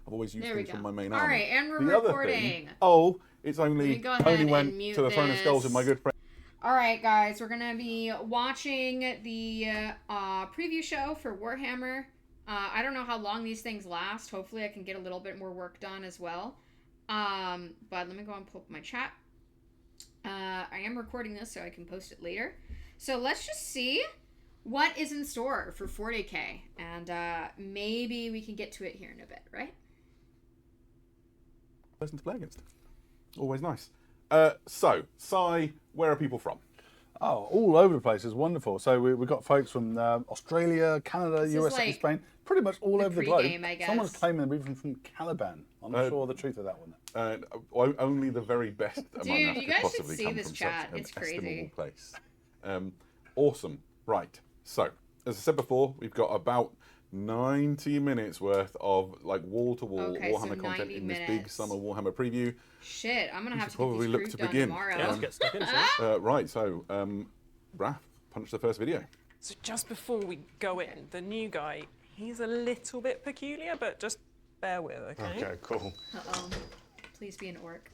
I've always used things from my main All army. right, and we're the recording. It's only go ahead only and went mute to the Throne of Skulls with my good friend. All right, guys, we're gonna be watching the preview show for Warhammer. I don't know how long these things last. Hopefully, I can get a little bit more work done as well. But let me go and pull up my chat. I am recording this so I can post it later. So let's just see what is in store for 40K, and maybe we can get to it here in a bit, right? Person to play against. Always nice. So, Sai, where are people from? Oh, all over the place. It's wonderful. So we've got folks from Australia, Canada, USA, like Spain, pretty much all over the globe. I guess. Someone's claiming they're even from Caliban. I'm not sure the truth of that one. Only the very best among Dude, us you could guys should possibly see come this from chat. such It's an crazy. estimable place. Awesome. Right. So, as I said before, we've got about 90 minutes worth of like wall-to-wall Warhammer content in this big summer Warhammer preview. Shit, I'm gonna have to probably get look these to proof done begin. tomorrow. Yeah, let's get stuck into it. Right. So, Raph, punch the first video. So just before we go in, the new guy, he's a little bit peculiar, but just bear with, okay? Okay, cool. Uh-oh. Please be an orc.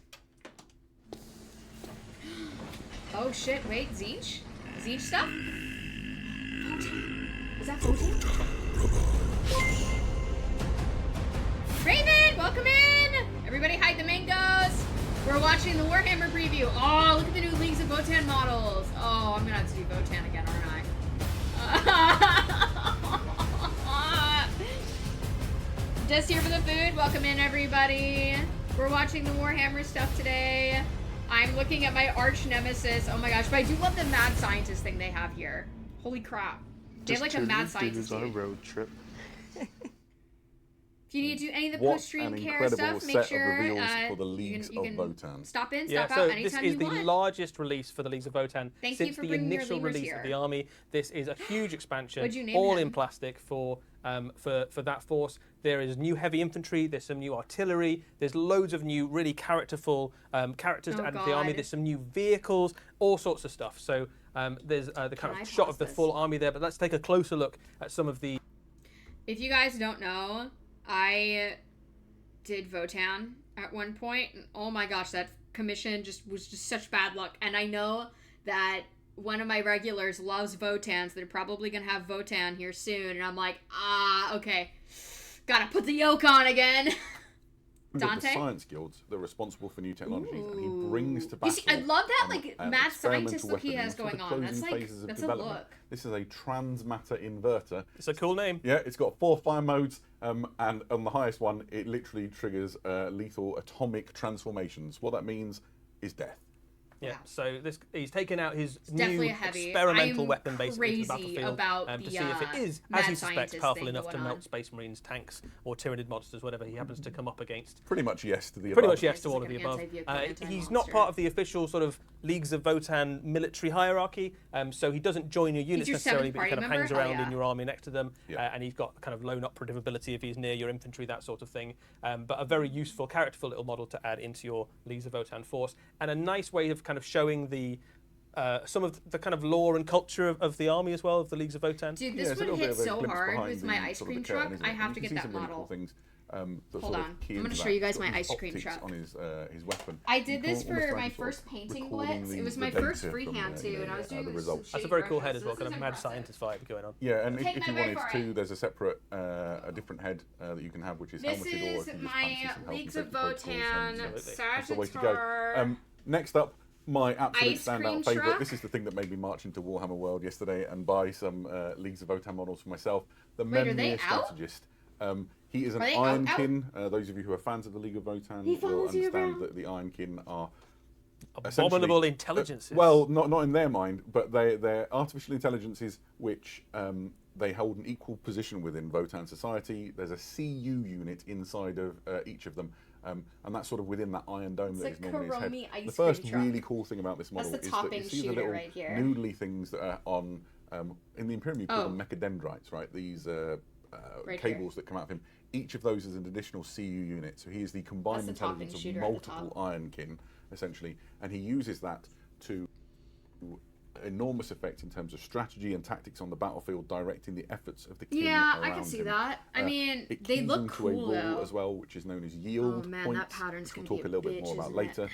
Oh shit, wait, Zinch? Zinch stuff? Is that Votan? Raven, welcome in! Everybody hide the mangoes! We're watching the Warhammer preview. Oh, look at the new Leagues of Votan models. Oh, I'm gonna have to do Votan again, aren't I? Just here for the food. Welcome in, everybody. We're watching the Warhammer stuff today. I'm looking at my arch nemesis. Oh my gosh, but I do love the mad scientist thing they have here. Holy crap. They have like a mad scientist on a dude. road trip. If you need to do any of the What post-stream an care incredible stuff, make set sure of reveals for the Leagues you of can Votan. stop in, Yeah, stop so out this anytime is you the want. largest release for the Leagues of Votan Thank you since for the bringing your initial lemurs release here. of the army. This is a huge expansion, What'd you name all him? in plastic for that force. There is new heavy infantry, there's some new artillery, there's loads of new really characterful characters to add to the army, God. there's some new vehicles, all sorts of stuff. So there's the kind I of shot pause of the this? full army there, but let's take a closer look at some of the... If you guys don't know, I did Votan at one point, and oh my gosh, that commission was just such bad luck. And I know that one of my regulars loves Votan, so they're probably gonna have Votan here soon. And I'm like, okay, gotta put the yoke on again. We've got the Dante? science guilds that are responsible for new technologies, and he Ooh. brings to You battle. see, I love that, like, mad experimental scientist look he weapon has for the going on. That's closing like, phases of that's a development. look. This is a transmatter inverter. It's a cool name. Yeah, it's got 4 fire modes, and on the highest one, it literally triggers lethal atomic transformations. What that means is death. Yeah, Wow. so he's taken out his definitely new a heavy. experimental I'm weapon basically to the crazy battlefield about to the, see if it is, mad as he suspects, scientist powerful thing enough to going melt on. space marines, tanks, or Tyranid monsters, whatever he happens to come up against. Pretty much yes to the Pretty above. much yes This to is all like of the an above. anti-vehicle, He's anti-monster. not part of the official sort of Leagues of Votan military hierarchy, so he doesn't join your units your necessarily, seventh but he kind of party hangs member? around Hell in yeah. your army next to them, Yeah. and he's got kind of lone operative ability if he's near your infantry, that sort of thing. But a very useful, characterful little model to add into your Leagues of Votan force, and a nice way of kind of showing the some of the kind of lore and culture of the army as well, of the Leagues of Votan. Dude, Yeah, this it's a would little bit hit of a so glimpse hard behind with my the ice sort of cream the curtain, truck. isn't I it? have You to can get see that some really cool model. things, that Hold sort on. of key I'm into gonna show that. you guys He's got my these ice cream optics truck. on his weapon. I did this Almost for like my sort of first painting recording blitz. It the was my data first from, freehand too, and I was the doing some results. That's a shady very cool brushes, head as so well, this kind of is mad impressive. scientist vibe going on. Yeah, and Take if my you word wanted for to, it. there's a separate, a different head that you can have, which is This helmeted, or is if you just my fancy some health and Leagues of safety protocols, Votan that's the way to go. Sagittar. Next up, my absolute Ice cream standout favourite. truck. This is the thing that made me march into Warhammer World yesterday and buy some Leagues of Votan models for myself. The Wait, are they Memnir out? Strategist. He is an Are they out? Ironkin. Those of you who are fans of the League of Votan He will follows you understand around. that the Ironkin are Abominable essentially, intelligences. well, not in their mind, but they're artificial intelligences which they hold an equal position within Votan society. There's a CU unit inside of each of them, and that's sort of within that iron dome that like is normally his Karomi head. ice The first cream truck. really cool thing about this model That's the is that you topping see the shooter little right here. noodly things that are on in the Imperium. You call Oh. them mechadendrites, right? These Right cables that come out of him. Each of those is an additional CU unit, so he is the combined That's the topping intelligence of shooter at the multiple Ironkin, essentially, and he uses that to enormous effect in terms of strategy and tactics on the battlefield, directing the efforts of the king Yeah, around I can see him. that. I mean, It they keys look into cool a rule though. as well, which is known as yield Oh man, points, that pattern's which we'll gonna talk be a little bit bitch, more about isn't later.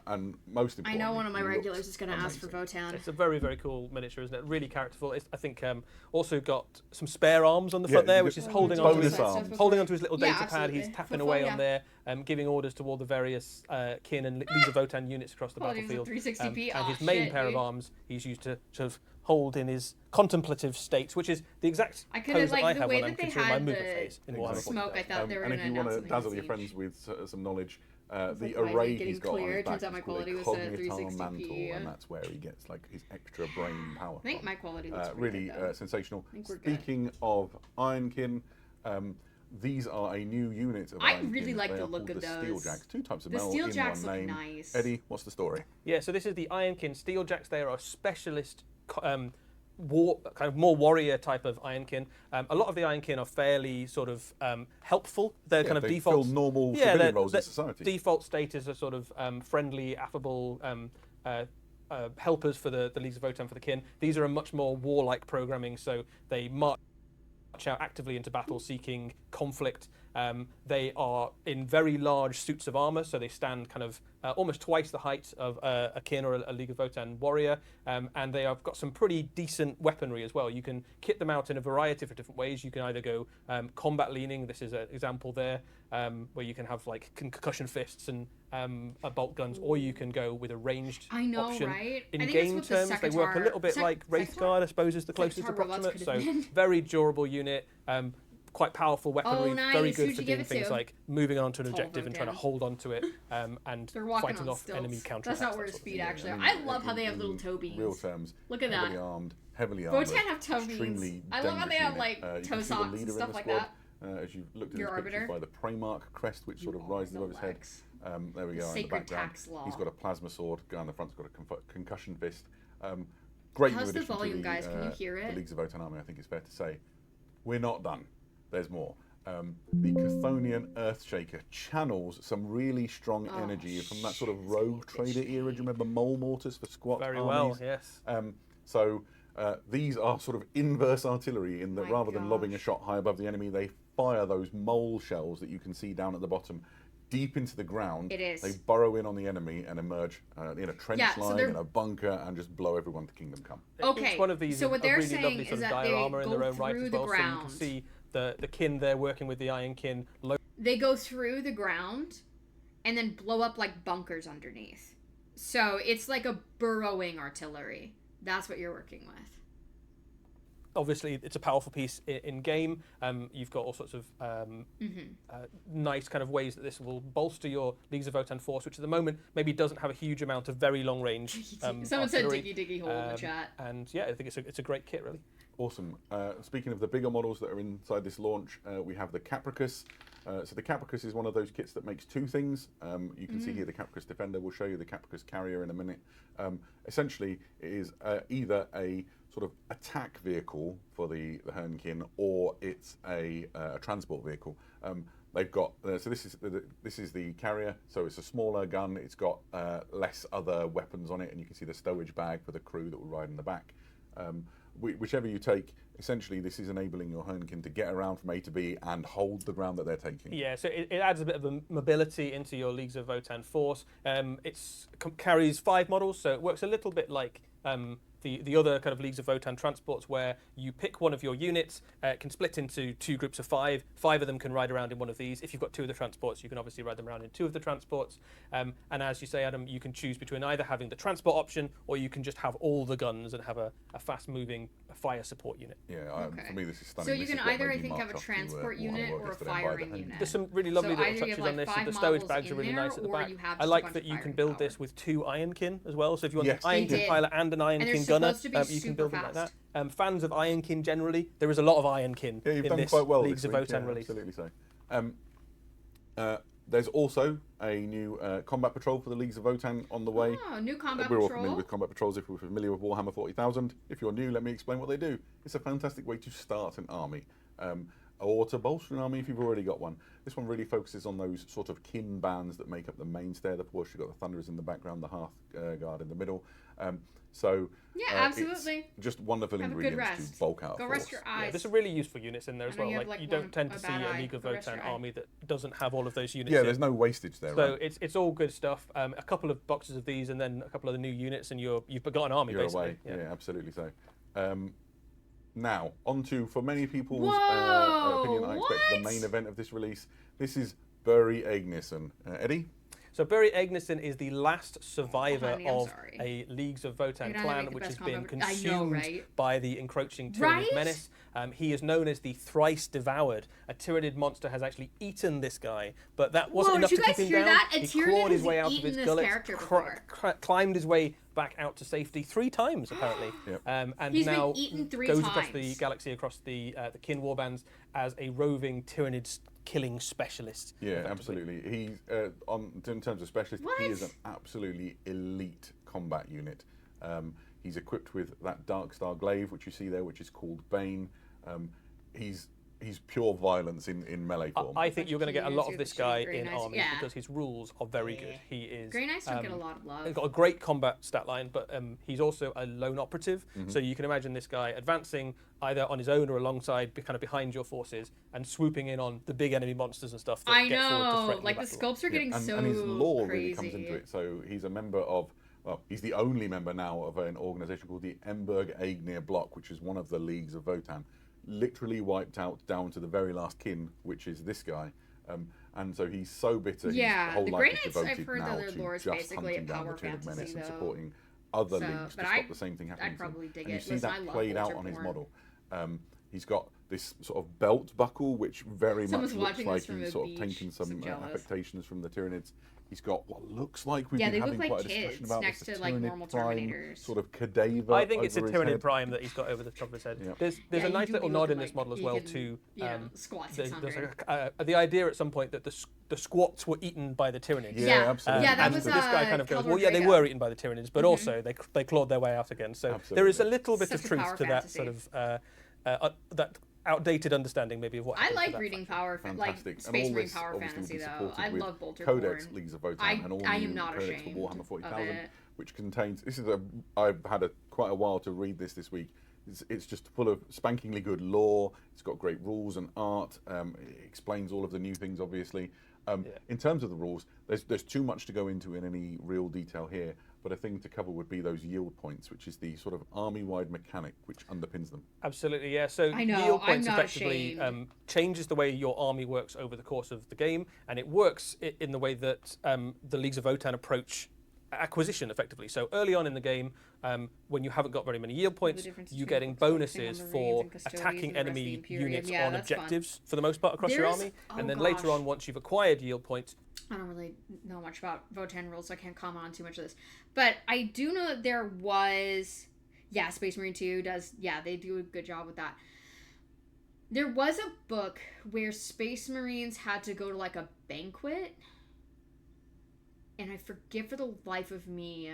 And most I importantly, know one of my it regulars looks is going to ask for amazing. Votan. It's a very, very cool miniature, isn't it? Really characterful. I think also got some spare arms on the Yeah, front there, you which get is holding onto bonus his arms. holding onto his little Yeah, data pad. He's absolutely. tapping Full, away yeah. on there, giving orders to all the various kin and Lisa Votan units across the Quality was a battlefield. 360p. And Aw, his main shit, pair dude. of arms he's used to sort of hold in his contemplative state, which is the exact I couldn't pose that like I the have way when that I'm they considering my had movement the phase in Warhammer smoke. I 40,000. thought they were And going if to you want announce to something. dazzle your huge. friends with some knowledge, It's the like, why is it array getting he's got on clear? his back Turns out is my called quality a was a cognitar 360p, mantle, and that's where he gets like his extra brain power. I think from. my quality looks pretty Really good, though. sensational. think we're good. Speaking of Ironkin, these are a new unit of I Ironkin. really like They the are look called of the those. Steeljacks. Two types of The metal in Steeljacks one look name. nice. Eddie, what's the story? Yeah, so this is the Ironkin Steeljacks. They are a specialist kind of more warrior type of Ironkin. A lot of the Ironkin are fairly sort of helpful. They're kind of they default fill normal civilian roles in their society. Default state is a sort of friendly, affable helpers for the Leagues of Votan for the kin. These are a much more warlike programming, so they march out actively into battle seeking conflict. They are in very large suits of armor, so they stand kind of almost twice the height of a kin or a League of Votan warrior, and they have got some pretty decent weaponry as well. You can kit them out in a variety of different ways. You can either go combat leaning. This is an example there, where you can have like concussion fists and bolt guns, or you can go with a ranged I know, option. right? In I think game it's what terms, the they work a little bit like Wraith Guard, I suppose, is the closest Sector robots approximate. could So have been. very durable unit, quite powerful weaponry, Oh, nice. very Who'd good you for give doing it things to? like moving on to an Tall objective and trying to Votan. hold on to it, and They're walking fighting on off stilts. enemy counterattacks. That's not that word sort of speed, thing. actually. I mean, I love how in- they have in little toe beans. Real terms. Look at heavily that. armed, heavily armored. Votan have toe beans. extremely I love how they dangerous have, unit. like, You toe can see the socks and leader in stuff the like squad, that. as you looked at Your his pictures arbiter. by the Primarch crest, which sort of Oh, rises the above his head. legs. There we go in the Sacred background. tax law. He's got a plasma sword. Guy on the front's got a concussion fist. Great How's new the addition volume, to the, guys? Can you hear it? The Leagues of Votan army, I think it's fair to say. We're not done. There's more. The Chthonian Earthshaker channels some really strong Oh, energy from that sort of shit, it's gonna be rogue a bitch trader era. Do you remember mole mortars for squat Very armies? well, yes. So these are sort of inverse artillery in that My rather than lobbing a gosh. shot high above the enemy, they fire those mole shells that you can see down at the bottom deep into the ground. It is. They burrow in on the enemy and emerge in a trench Yeah, so line, they're- in a bunker, and just blow everyone to kingdom come. Okay, Each one of these so is what a they're really saying lovely is sort of that dire they armor in go their own right through as the well. So you ground. can see the kin there working with the Ironkin. They go through the ground and then blow up like bunkers underneath. So it's like a burrowing artillery. That's what you're working with. Obviously, it's a powerful piece in game. You've got all sorts of nice kind of ways that this will bolster your Leagues of Votan force, which at the moment maybe doesn't have a huge amount of very long range. Someone said artillery. diggy diggy hole in the chat. And yeah, I think it's a great kit, really. Awesome. Speaking of the bigger models that are inside this launch, we have the Capricus. So the Capricus is one of those kits that makes two things. You can see here the Capricus Defender. We'll show you the Capricus Carrier in a minute. Essentially, it is either a sort of attack vehicle for the Hernkin, or it's a transport vehicle. They've got so this is the carrier. So it's a smaller gun. It's got less other weapons on it, and you can see the stowage bag for the crew that will ride in the back. Whichever you take, essentially this is enabling your Hernkin to get around from A to B and hold the ground that they're taking. Yeah, so it adds a bit of a mobility into your Leagues of Votan force. It carries 5 models, so it works a little bit like the other kind of Leagues of Votan transports, where you pick one of your units, it can split into 2 groups of 5. 5 of them can ride around in one of these. If you've got 2 of the transports, you can obviously ride them around in 2 of the transports. And as you say, Adam, you can choose between either having the transport option, or you can just have all the guns and have a fast-moving fire support unit. Yeah, Okay. for me this is stunning. So you This can is what either, made I me think, have a march off to, transport Warhammer unit World or a yesterday and buy the firing Hernkin. unit. There's some really lovely So little either you touches have, on like, this. 5 The stowage models bags are in really there, nice at the or back. you have I just a like bunch that of you can firing build power. this with 2 Ironkin as well. So if you want Yes. an They Ironkin did. pilot and an they're Ironkin gunner, supposed to be you can super build them like fast. that. Fans of Ironkin generally, there is a lot of Ironkin Yeah, you've in done this quite well Leagues this of week. Votan Yeah, release. absolutely so. There's also a new combat patrol for the Leagues of Votan on the way. Oh, new combat We're all patrol. familiar with combat patrols if we're familiar with Warhammer 40,000. If you're new, let me explain what they do. It's a fantastic way to start an army. or to bolster an army if you've already got one. This one really focuses on those sort of kin bands that make up the mainstay of the Porsche. You've got the Thunderers in the background, the Hearth Guard in the middle. Absolutely. It's just wonderful Have a good ingredients rest. to bulk out. Go force. rest your eyes. Yeah, there's some really useful units in there as I know well. you have, Like, like, you don't one- tend a to see bad a eye. League of Go rest Votan your eye. army that doesn't have all of those units. Yeah, in. there's no wastage there. So right? it's all good stuff. A couple of boxes of these, and then a couple of the new units, and you've got an army You're basically. away. Yeah, absolutely so. Now, on to, for many people's Whoa, opinion, I expect the what? main event of this release. This is Bury Aigneson. Eddie? So Bury Aigneson is the last survivor Honey, I'm of sorry. a Leagues of Votan You're not gonna clan, make the which has best been comment. I know, consumed right? by the encroaching Tyranid Right? menace. He is known as the Thrice Devoured. A Tyranid monster has actually eaten this guy, but that wasn't Whoa, enough did to you keep guys him hear down. that? A He Tyranid clawed his has way out of eaten his this gullet, character before. climbed his way back out to safety 3 times apparently, Yep. and He's been now eaten 3 goes across the times. galaxy, across the kin warbands as a roving Tyranid killing specialist. Yeah, effectively. absolutely. He's in terms of specialist, he is an What? absolutely elite combat unit. He's equipped with that Dark Star glaive, which you see there, which is called Bane. He's pure violence in melee form. I think you're going to get a lot of this guy Grey in Knights. army Yeah. because his rules are very good. He is. Grey Knights don't get a lot of love. He's got a great combat stat line, but he's also a lone operative. So you can imagine this guy advancing either on his own or alongside, kind of behind your forces, and swooping in on the big enemy monsters and stuff. That I get forward to know, threaten like the battle. sculpts are getting so and his lore crazy. really comes into it. So he's a member of, well, he's the only member now of an organisation called the Emberg Aegir Bloc, which is one of the Leagues of Votan. Literally wiped out down to the very last kin, which is this guy. And so he's so bitter. Yeah, his whole the life Grey is Knights, devoted I've heard now that their to lore is just basically hunting a down power the Tyranid fantasy, menace and though. supporting other So, leagues to but stop the same thing happening. I'd probably dig and you it. see Listen, I that love played out Bolter on his porn. model. He's got this sort of belt buckle, which very Someone's much looks watching like this from he's a sort of beach. taking So some jealous. affectations from the Tyranids. He's got what looks like we've Yeah, been they look having like quite a discussion kids about next this, to, like, Tyranid normal prime Terminators. sort of cadaver. I think it's a over his Tyranid head. Prime that he's got over the top of his head. Yep. There's Yeah, a you nice do little be nod looking in this like model as you well can, to squat there's 600. the idea at some point that the squats were eaten by the Tyrannids. Yeah, absolutely. Yeah, that and was this guy kind of goes, Caldor well, yeah, they Drago. were eaten by the Tyrannids, but also they clawed their way out again. So there is a little bit Such of a truth power to that fantasy. sort of that outdated understanding maybe of what I happened to like that reading faction. power, like Fantastic. Space all Marine this power obviously will fantasy be though. supported I with love Bolter Codex porn. Leagues of Votan I and all am new not Codex for ashamed Warhammer of 40,000, it. which contains. I've had quite a while to read this week. It's just full of spankingly good lore. It's got great rules and art. It explains all of the new things, obviously. In terms of the rules, there's too much to go into in any real detail here. But a thing to cover would be those yield points, which is the sort of army-wide mechanic which underpins them. Absolutely, yeah. So I know, yield I'm points not effectively ashamed. changes the way your army works over the course of the game, and it works in the way that the Leagues of Votan approach acquisition effectively. So early on in the game, when you haven't got very many yield points, difference you're between getting focusing on bonuses Marines for and Custodians attacking and the rest of the enemy Imperium. units Yeah, on that's fun. objectives for the most part across your There's- army, oh and then later gosh. on, once you've acquired yield points, I don't really know much about Votan rules, so I can't comment on too much of this. But I do know that there was, Space Marine 2 does, they do a good job with that. There was a book where Space Marines had to go to like a banquet, and I forget for the life of me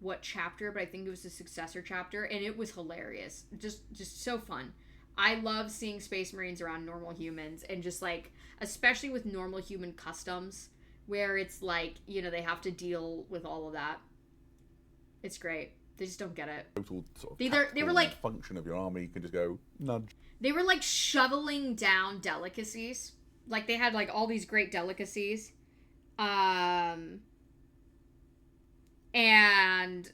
what chapter, but I think it was the successor chapter, and it was hilarious. Just so fun. I love seeing Space Marines around normal humans, and just like, especially with normal human customs, where it's like, they have to deal with all of that. It's great. They just don't get it. Total sort of They were tactical like- function of your army. You can just go nudge. They were like shoveling down delicacies. Like they had like all these great delicacies. And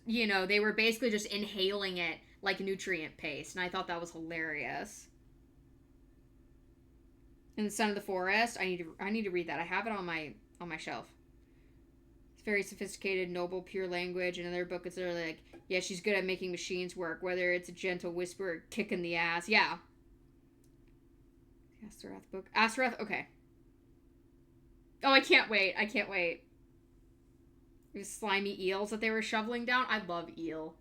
they were basically just inhaling it like nutrient paste, and I thought that was hilarious. In the Son of the Forest, I need to read that. I have it on my shelf. It's very sophisticated, noble, pure language. And another book is literally like, yeah, she's good at making machines work, whether it's a gentle whisper or kick in the ass. Yeah. Astaroth book. Astaroth, okay. Oh, I can't wait. These slimy eels that they were shoveling down. I love eel.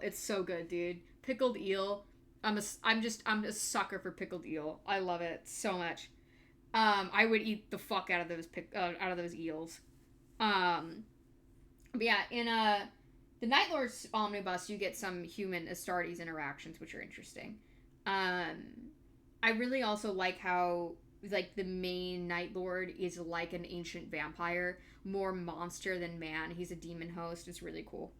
It's so good, dude. Pickled eel. I'm a sucker for pickled eel. I love it so much. I would eat the fuck out of those eels. But yeah, in the Night Lord's Omnibus, you get some human Astartes interactions, which are interesting. I really also like how like the main Night Lord is like an ancient vampire, more monster than man. He's a demon host. It's really cool.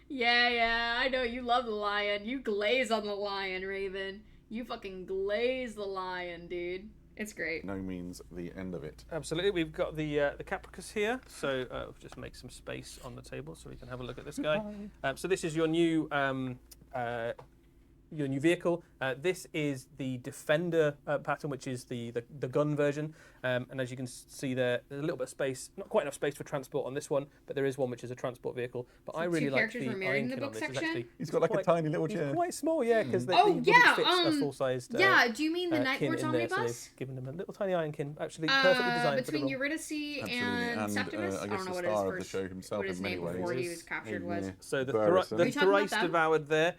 Yeah, I know you love the lion. You glaze on the lion, Raven. You fucking glaze the lion, dude. It's great. No means the end of it. Absolutely. We've got the Capricus here, so we'll just make some space on the table so we can have a look at this guy. So this is your new vehicle. This is the Defender pattern, which is the gun version. And as you can see there's a little bit of space, not quite enough space for transport on this one, but there is one which is a transport vehicle. But I really like the Ironkin on this. Actually, He's got like a tiny little chair. He's quite small, yeah, because he wouldn't fit a full-sized yeah, do you mean the Night kin Lord's in there, so omnibus? they've given him a little tiny Ironkin, actually perfectly designed between for the role. Eurydice and Septimus? I I guess don't know the what star of the his show first, himself what his in many name ways. before he was captured was. So the Burrison. Are you talking thrice about them? devoured there.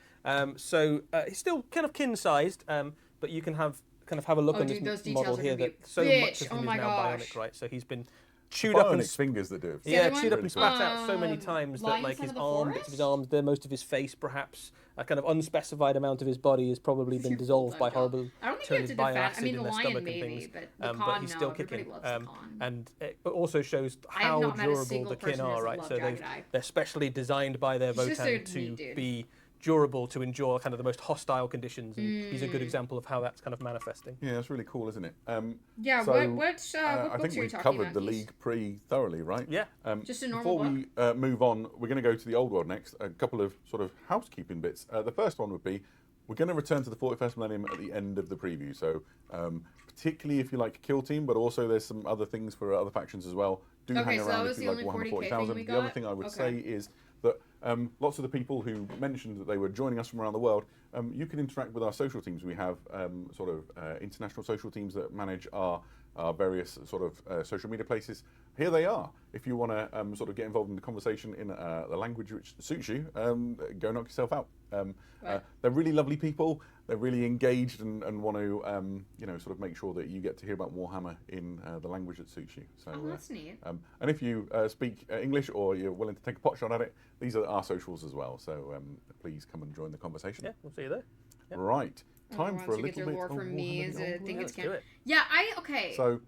He's still kind of kin-sized, but you can have a look on dude, those this details model are here gonna be that so bitch. much of Oh him is my now gosh. bionic, right? So he's been chewed up and Bionic fingers that do it. yeah, the chewed up one? and spat out so many times that Lion like Son his of the arm, bits of his Forest? arms, most of his face, perhaps a kind of unspecified amount of his body has probably been dissolved by horrible I don't think you have to turning defend. bioacid I mean, in the their lion stomach and maybe, things. but the But con, he's no. still Everybody kicking. loves the con. And it also shows I have how not met a durable single the kin person who are, doesn't right? love So Jagged Eye. they're specially designed by their He's just a Votan to neat dude. be durable to endure kind of the most hostile conditions, and he's a good example of how that's kind of manifesting. Yeah, it's really cool, isn't it? Yeah, so, what I books think are you we've talking covered about? the Keith? League pretty thoroughly, right? Yeah. Just a normal Before we move on, we're going to go to the old world next. A couple of sort of housekeeping bits. The first one would be, we're going to return to the 41st Millennium at the end of the preview. So particularly if you like Kill Team, but also there's some other things for other factions as well. Do Okay, hang so that around was if you the like only Warhammer 40K thing 40,000. we The other got? thing I would Okay. say is that lots of the people who mentioned that they were joining us from around the world, you can interact with our social teams. We have international social teams that manage our various sort of social media places. Here they are. If you want to sort of get involved in the conversation in the language which suits you, go knock yourself out. Right. They're really lovely people. They're really engaged and want to sort of make sure that you get to hear about Warhammer in the language that suits you. So, Oh, that's neat. and if you speak English or you're willing to take a pot shot at it, these are our socials as well. So please come and join the conversation. Yeah, we'll see you there. Yep. Right. Time Wants for a to get little their bit lore of from me Warhammer as the a Old thing World. it's do it. Yeah, okay. So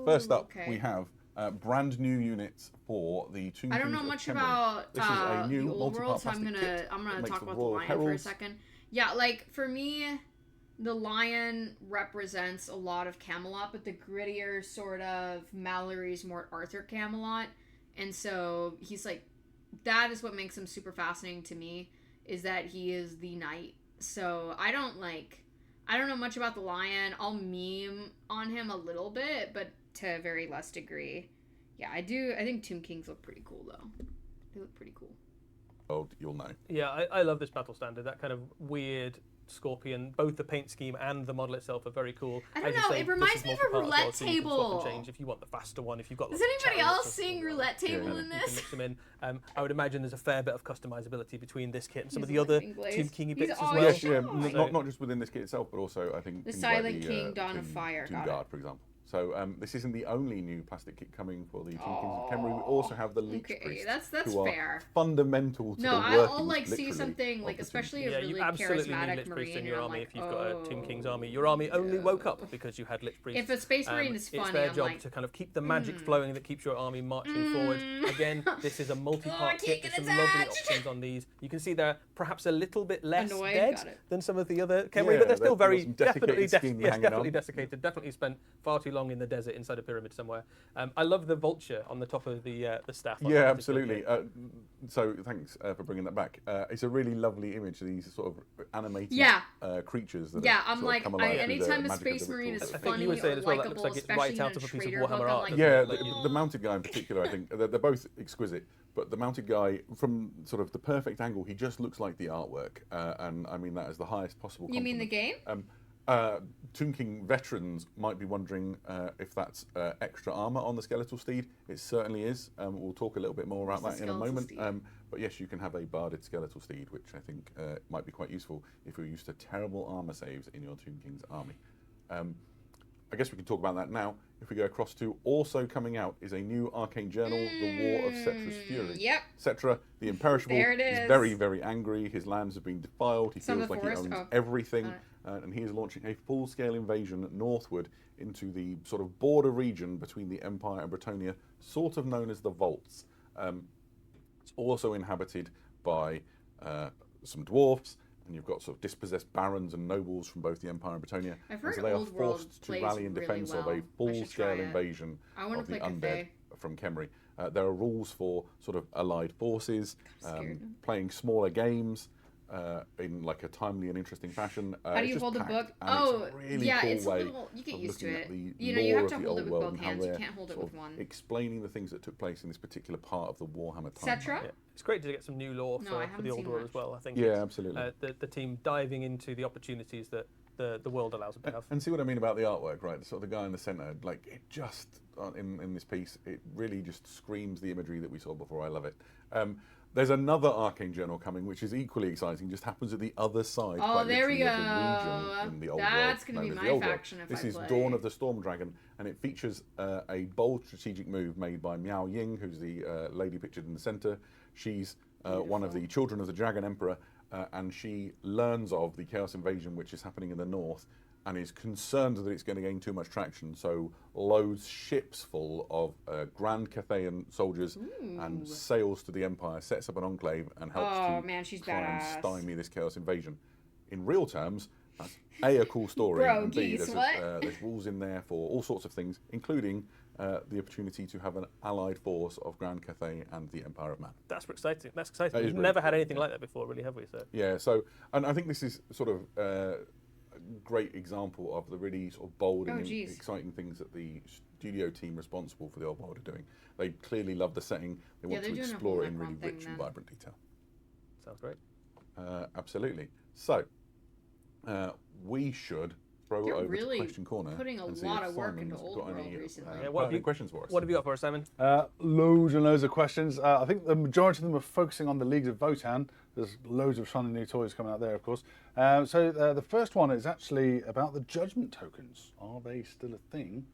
first up, okay. we have brand new units for the Tomb I don't Kings know of much Khemri. about This is a new the old multi-part world, so I'm plastic gonna kit I'm that gonna makes talk the about the Royal lion for a Heralds. second. Yeah, like for me, the lion represents a lot of Camelot, but the grittier sort of Mallory's more Arthur Camelot, and so he's like, that is what makes him super fascinating to me, is that he is the knight. So I don't know much about the lion. I'll meme on him a little bit, but to a very less degree. Yeah, I do. I think Tomb Kings look pretty cool, though. They look pretty cool. Oh, you'll know. Yeah, I love this battle standard. That kind of weird scorpion. Both the paint scheme and the model itself are very cool. I don't As you know, say, it this reminds is me of a multi-part as well, roulette so you can swap and table. change if you want the faster one. If you've got Does lots of anybody chariots else or sing something, roulette Yeah, table yeah. in you can this? mix them in. I would imagine there's a fair bit of customizability between this kit and some of He's the other lightning blaze. Tomb Kingy He's bits as always well. Yes, yeah, So- not just within this kit itself, but also I think The things like Silent King, Dawn of Tomb- Fire, Tomb got Guard, for example. So this isn't the only new plastic kit coming for the Tomb Kings of Khemri. We also have the Leech Okay, Priests, that's who are fair. fundamental to No, the I'll workings, like see literally, something of like the Tomb especially Kings. a Yeah, really you absolutely need charismatic Lich Priest marine. in your and I'm army like, if you've got a Tomb King's army. oh, Your army only no. woke up because you had Lich Priest. If a Space Marine is It's funny, their I'm job like, to kind of keep the magic flowing that keeps your army marching forward. Again, this is a Oh, I multi-part can't kit. get There's some lovely attached. options on these. You can see they're perhaps a little bit less Annoyed, dead got it. than some of the other Khemri, Yeah, but they're still they've got very some desiccated skin hanging definitely on. desiccated. Definitely spent far too long in the desert inside a pyramid somewhere. I love the vulture on the top of the staff. I Yeah, thought this was absolutely. good. So thanks for bringing that back. It's a really lovely image of these sort of animated Yeah. creatures that yeah, have I'm sort of like, come alive through the anytime a magic of Space the Marine rituals. is I think funny you would say or as well, that looks likable, like it's especially right in out a of a piece of trader Warhammer book, I'm art, like, doesn't Yeah, it? Like you- the mounted guy in particular, I think they're both exquisite. But the mounted guy, from sort of the perfect angle, he just looks like the artwork, and I mean that as the highest possible. You mean the compliment. game? Tomb King veterans might be wondering if that's extra armor on the skeletal steed. It certainly is. We'll talk a little bit more about What's that the in a skeletal moment. steed? But yes, you can have a barded skeletal steed, which I think might be quite useful if you're used to terrible armor saves in your Tomb King's army. I guess we can talk about that now. If we go across to also coming out is a new arcane journal, The War of Cetra's Fury. Yep. Cetra, the imperishable, There it is. very, very angry. His lands have been defiled. He Son of feels the like Forest? he owns Oh. everything. And he is launching a full-scale invasion northward into the sort of border region between the Empire and Bretonia, sort of known as the Vaults. It's also inhabited by some dwarfs, and you've got sort of dispossessed barons and nobles from both the Empire and Bretonia. I've And heard so they are Old World forced to plays rally in really defense of well. a I should full-scale try it. invasion I wanna of the play undead Cathay. from Khemri. There are rules for sort of allied forces, scared. playing smaller games in like a timely and interesting fashion. How do It's you just hold the packed, book? and Oh, it's a really yeah, cool it's a way little. You get of used to looking it. at the You know, you lore have of to the hold it old with world both and how hands. You they're can't hold it sort with of one. explaining the things that took place in this particular part of the Warhammer timeline. Cetra? Yeah. It's great to get some new lore No, I for haven't the old seen world much. as well. I think Yeah, it's, absolutely. the team diving into the opportunities that the world allows them to have. And see what I mean about the artwork, right? Sort of the guy in the centre, like it just in this piece, it really just screams the imagery that we saw before. I love it. There's another arcane journal coming, which is equally exciting. Just happens at the other side, Oh, quite there we literally, of the go. region in the old That's world. gonna be known as my the Old World. faction if This I is play. Dawn of the Storm Dragon, and it features a bold strategic move made by Miao Ying, who's the lady pictured in the centre. She's one of the children of the Dragon Emperor, and she learns of the Chaos Invasion, which is happening in the north, and is concerned that it's going to gain too much traction, so loads ships full of Grand Cathayan soldiers and sails to the Empire, sets up an enclave, and helps Oh, to man, she's try and badass. stymie this Chaos Invasion. In real terms, that's a cool story, Bro, and B, geese, there's, what? there's rules in there for all sorts of things, including the opportunity to have an allied force of Grand Cathay and the Empire of Man. That's exciting. That's exciting. That is We've really never had cool, anything yeah. like that before, really, have we? So Yeah, so, and I think this is sort of a great example of the really sort of bold and geez. exciting things that the studio team responsible for the old world are doing. They clearly love the setting. They want they're to doing a explore whole it in really Necron thing rich and then. vibrant detail. sounds great. Absolutely. So, we should throw You're it over really to Question Corner. putting a and see lot if of work Simon's into Old got World any, recently. Yeah, what have pertinent you- questions for us. What have you got for us, Simon? Loads and loads of questions. I think the majority of them are focusing on the Leagues of Votan. There's loads of shiny new toys coming out there, of course. So the first one is actually about the Judgment tokens. Are they still a thing?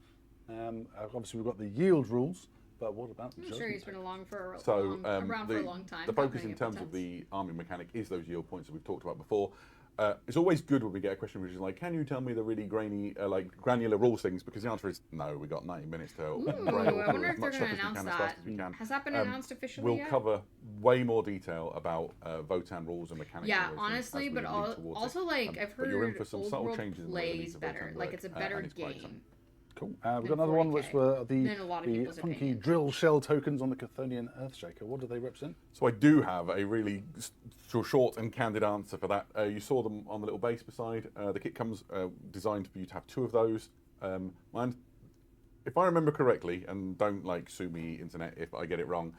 Obviously, we've got the yield rules, but what about the I'm Judgment sure he's been tokens? along for So around for a long time. the not focus many in terms of attempts. the army mechanic is those yield points that we've talked about before. It's always good when we get a question which is like, can you tell me the really grainy, like granular rules things? Because the answer is no. We've got 90 minutes to Ooh, braille I wonder through if as they're much going to stuff as we announce can as that. fast as we can. Has that been announced officially We'll yet? cover way more detail about Votan rules and mechanics. Yeah, and those things honestly, as we but lead towards it. also like I've But you're in heard for some Old subtle World changes in the way the plays Leagues of better. Votan Like work, it's a and better it's quite game. fun. Cool. We've than got another one 40K, which were in a lot of the people's funky opinions. drill shell tokens on the Chthonian Earthshaker. What do they represent? So I do have a really short and candid answer for that. You saw them on the little base beside. The kit comes designed for you to have 2 of those. Mine, if I remember correctly, and don't like sue me internet if I get it wrong,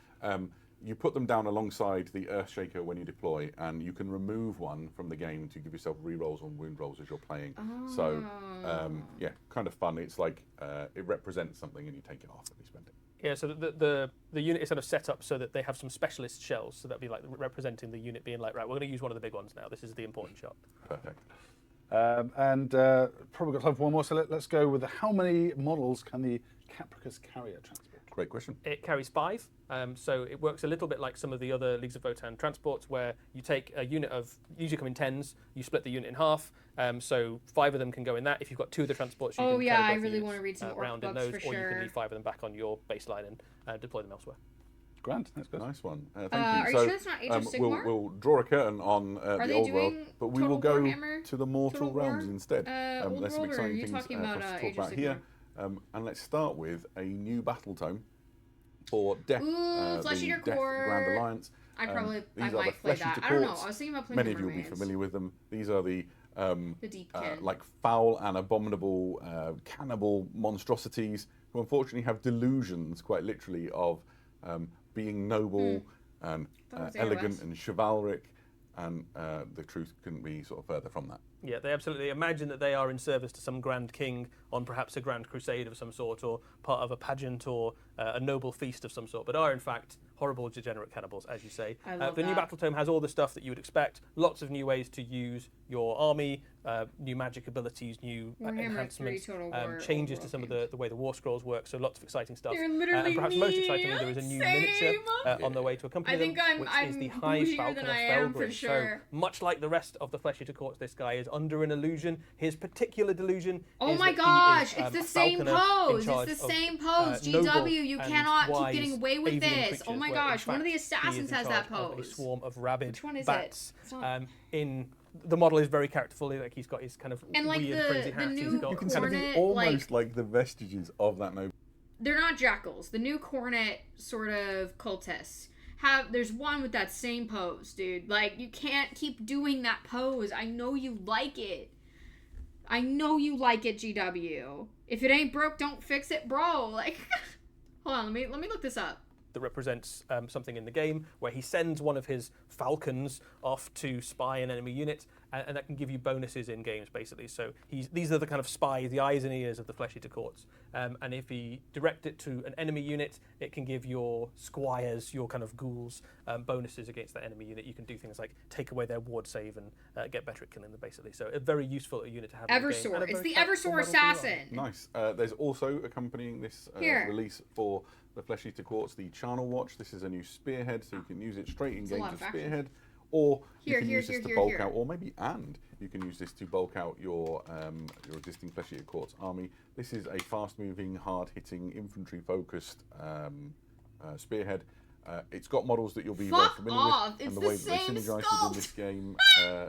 you put them down alongside the Earthshaker when you deploy, and you can remove one from the game to give yourself rerolls on wound rolls as you're playing. So yeah, kind of fun. It's like it represents something, and you take it off and you spend it. Yeah, so the unit is sort of set up so that they have some specialist shells, so that'd be like representing the unit being like, right, we're going to use one of the big ones now. This is the important shot. Perfect. And probably got time for one more, so let's go with how many models can the Capricus carrier transport? Great question. It carries 5, so it works a little bit like some of the other Leagues of Votan transports, where you take a unit of, usually come in 10s, you split the unit in half, so 5 of them can go in that. If you've got 2 of the transports, you Oh, can yeah, carry I both really units, wanna read some orc around in books those, for or you sure. can leave 5 of them back on your baseline and deploy them elsewhere. Grand, that's good. Nice one. Thank Are you. you sure that's not Age of Sigmar? We'll draw a curtain on Are the they old world, doing but we will Total go Warhammer? to the mortal Total War? realms instead. Old There's some World, or are exciting you things talking for about us to talk Age of about here. And let's start with a new battle tome for Death, Ooh, Flesh the Eater Death Core. Grand Alliance. I These might are the play Flesh that. Eater I don't know. Courts. I was thinking about playing Many the of you will be Mermaids. familiar with them. These are the The deep kin. like foul and abominable cannibal monstrosities who unfortunately have delusions, quite literally, of being noble and Thought it was elegant AOS. and chivalric, and the truth couldn't be sort of further from that. Yeah, they absolutely imagine that they are in service to some grand king on perhaps a grand crusade of some sort, or part of a pageant, or a noble feast of some sort, but are in fact horrible, degenerate cannibals, as you say. I love the new that. battle tome has all the stuff that you would expect. Lots of new ways to use your army, new magic abilities, new Warhammer enhancements, 3 Total War changes to World some of games. the way the war scrolls work. So lots of exciting stuff. They're literally and perhaps most excitingly, there is a new miniature same. on the way to accompany I think them, which I'm is the High bougier Falcon than of I am, for Felgrin. sure. So much like the rest of the Flesh Eater Courts, this guy is under an illusion. His particular delusion Oh is my that gosh, he is, it's the a same falconer in pose. charge It's the of, same pose. noble GW, you and cannot keep wise getting away with avian this. Oh creatures, my where, in gosh, one of the fact, he is assassins in has charge that of a pose. swarm of rabid Which one is it? bats. It's not- In the model is very characterful. Like he's got his kind of And, like, weird frenzy the hat. new He's got You can kind see of Cornet, almost like the vestiges of that noble. They're not jackals. The new Cornet sort of cultists there's one with that same pose, dude. Like, you can't keep doing that pose. I know you like it. I know you like it, GW. If it ain't broke, don't fix it, bro. Like, hold on, let me look this up. that represents something in the game, where he sends one of his falcons off to spy an enemy unit, and that can give you bonuses in games, basically. So these are the kind of spies, the eyes and ears of the Flesh Eater Courts. And if he direct it to an enemy unit, it can give your squires, your kind of ghouls, bonuses against that enemy unit. You can do things like take away their ward save and get better at killing them, basically. So a very useful unit to have in the game. Eversor. And a It's very the practical Eversor model to run. assassin. Nice. There's also accompanying this Here. release for the Flesh Eater Courts, the Charnel Watch. This is a new spearhead, so you can use it straight in a game lot to of action. spearhead, or Here, you can here, use this here, to here, bulk here. out, or maybe you can use this to bulk out your existing Flesh Eater Courts army. This is a fast-moving, hard-hitting, infantry-focused spearhead. It's got models that you'll be very Fuck familiar off. with, It's and the the way that they same synergize sculpt. within this game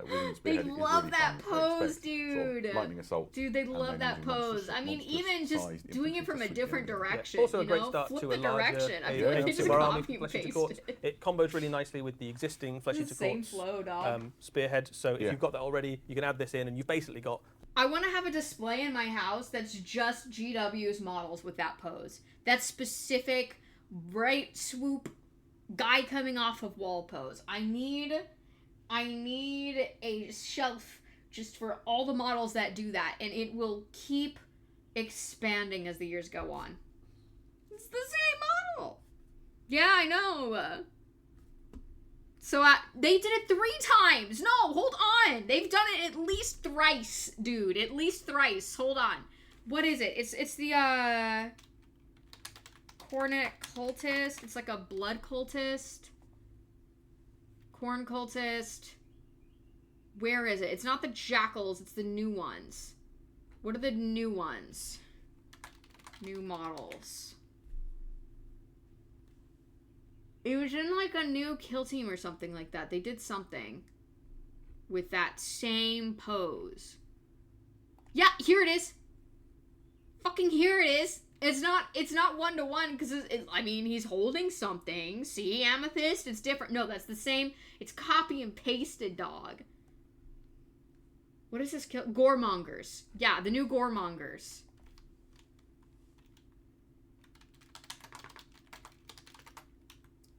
within They Spearhead is love really that fun. They pose, expect sort of dude. lightning assault. Dude, they and love then that using monstrous- pose. I mean, even just monstrous-sized doing it infantry from a to different swing in. direction. Also a you great know? start Flip to the a larger direction. I feel yeah, like yeah. they It's just of our army copy and Flesh Eater pasted Courts. it. It combos really nicely with the existing Flesh It's Eater the same Courts flow, dog. spearhead. So if Yeah. you've got that already, you can add this in, and you've basically got I want to have a display in my house that's just GW's models with that pose. That specific right swoop guy coming off of wall pose. I need a shelf just for all the models that do that, and it will keep expanding as the years go on. It's the same model. Yeah, I know. So they did it 3 times. No, hold on. They've done it at least thrice, dude. At least thrice. Hold on. What is it? It's the Cornet cultist. It's like a blood cultist. Corn cultist. Where is it? It's not the jackals. It's the new ones. What are the new ones? New models. It was in like a new kill team or something like that. They did something with that same pose. Yeah, here it is. Fucking here it is. It's not 1-to-1 because I mean, he's holding something. See, amethyst, it's different. No, that's the same. It's copy and pasted, dog. What is this kill? Goremongers. Yeah, the new Goremongers.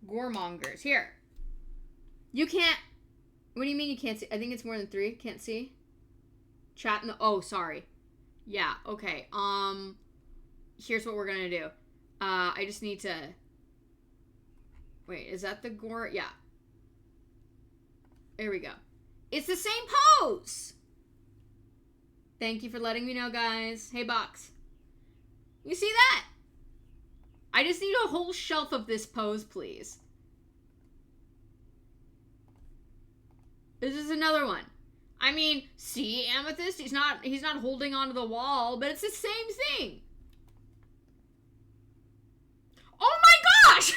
Goremongers. Here. You can't... What do you mean you can't see? I think it's more than 3. Can't see? Chat in the... Oh, sorry. Yeah, okay. Here's what we're gonna do. I just need to... Wait, is that the gore? Yeah. There we go. It's the same pose! Thank you for letting me know, guys. Hey, Box. You see that? I just need a whole shelf of this pose, please. This is another one. I mean, see, Amethyst, he's not holding onto the wall, but it's the same thing. Oh my gosh!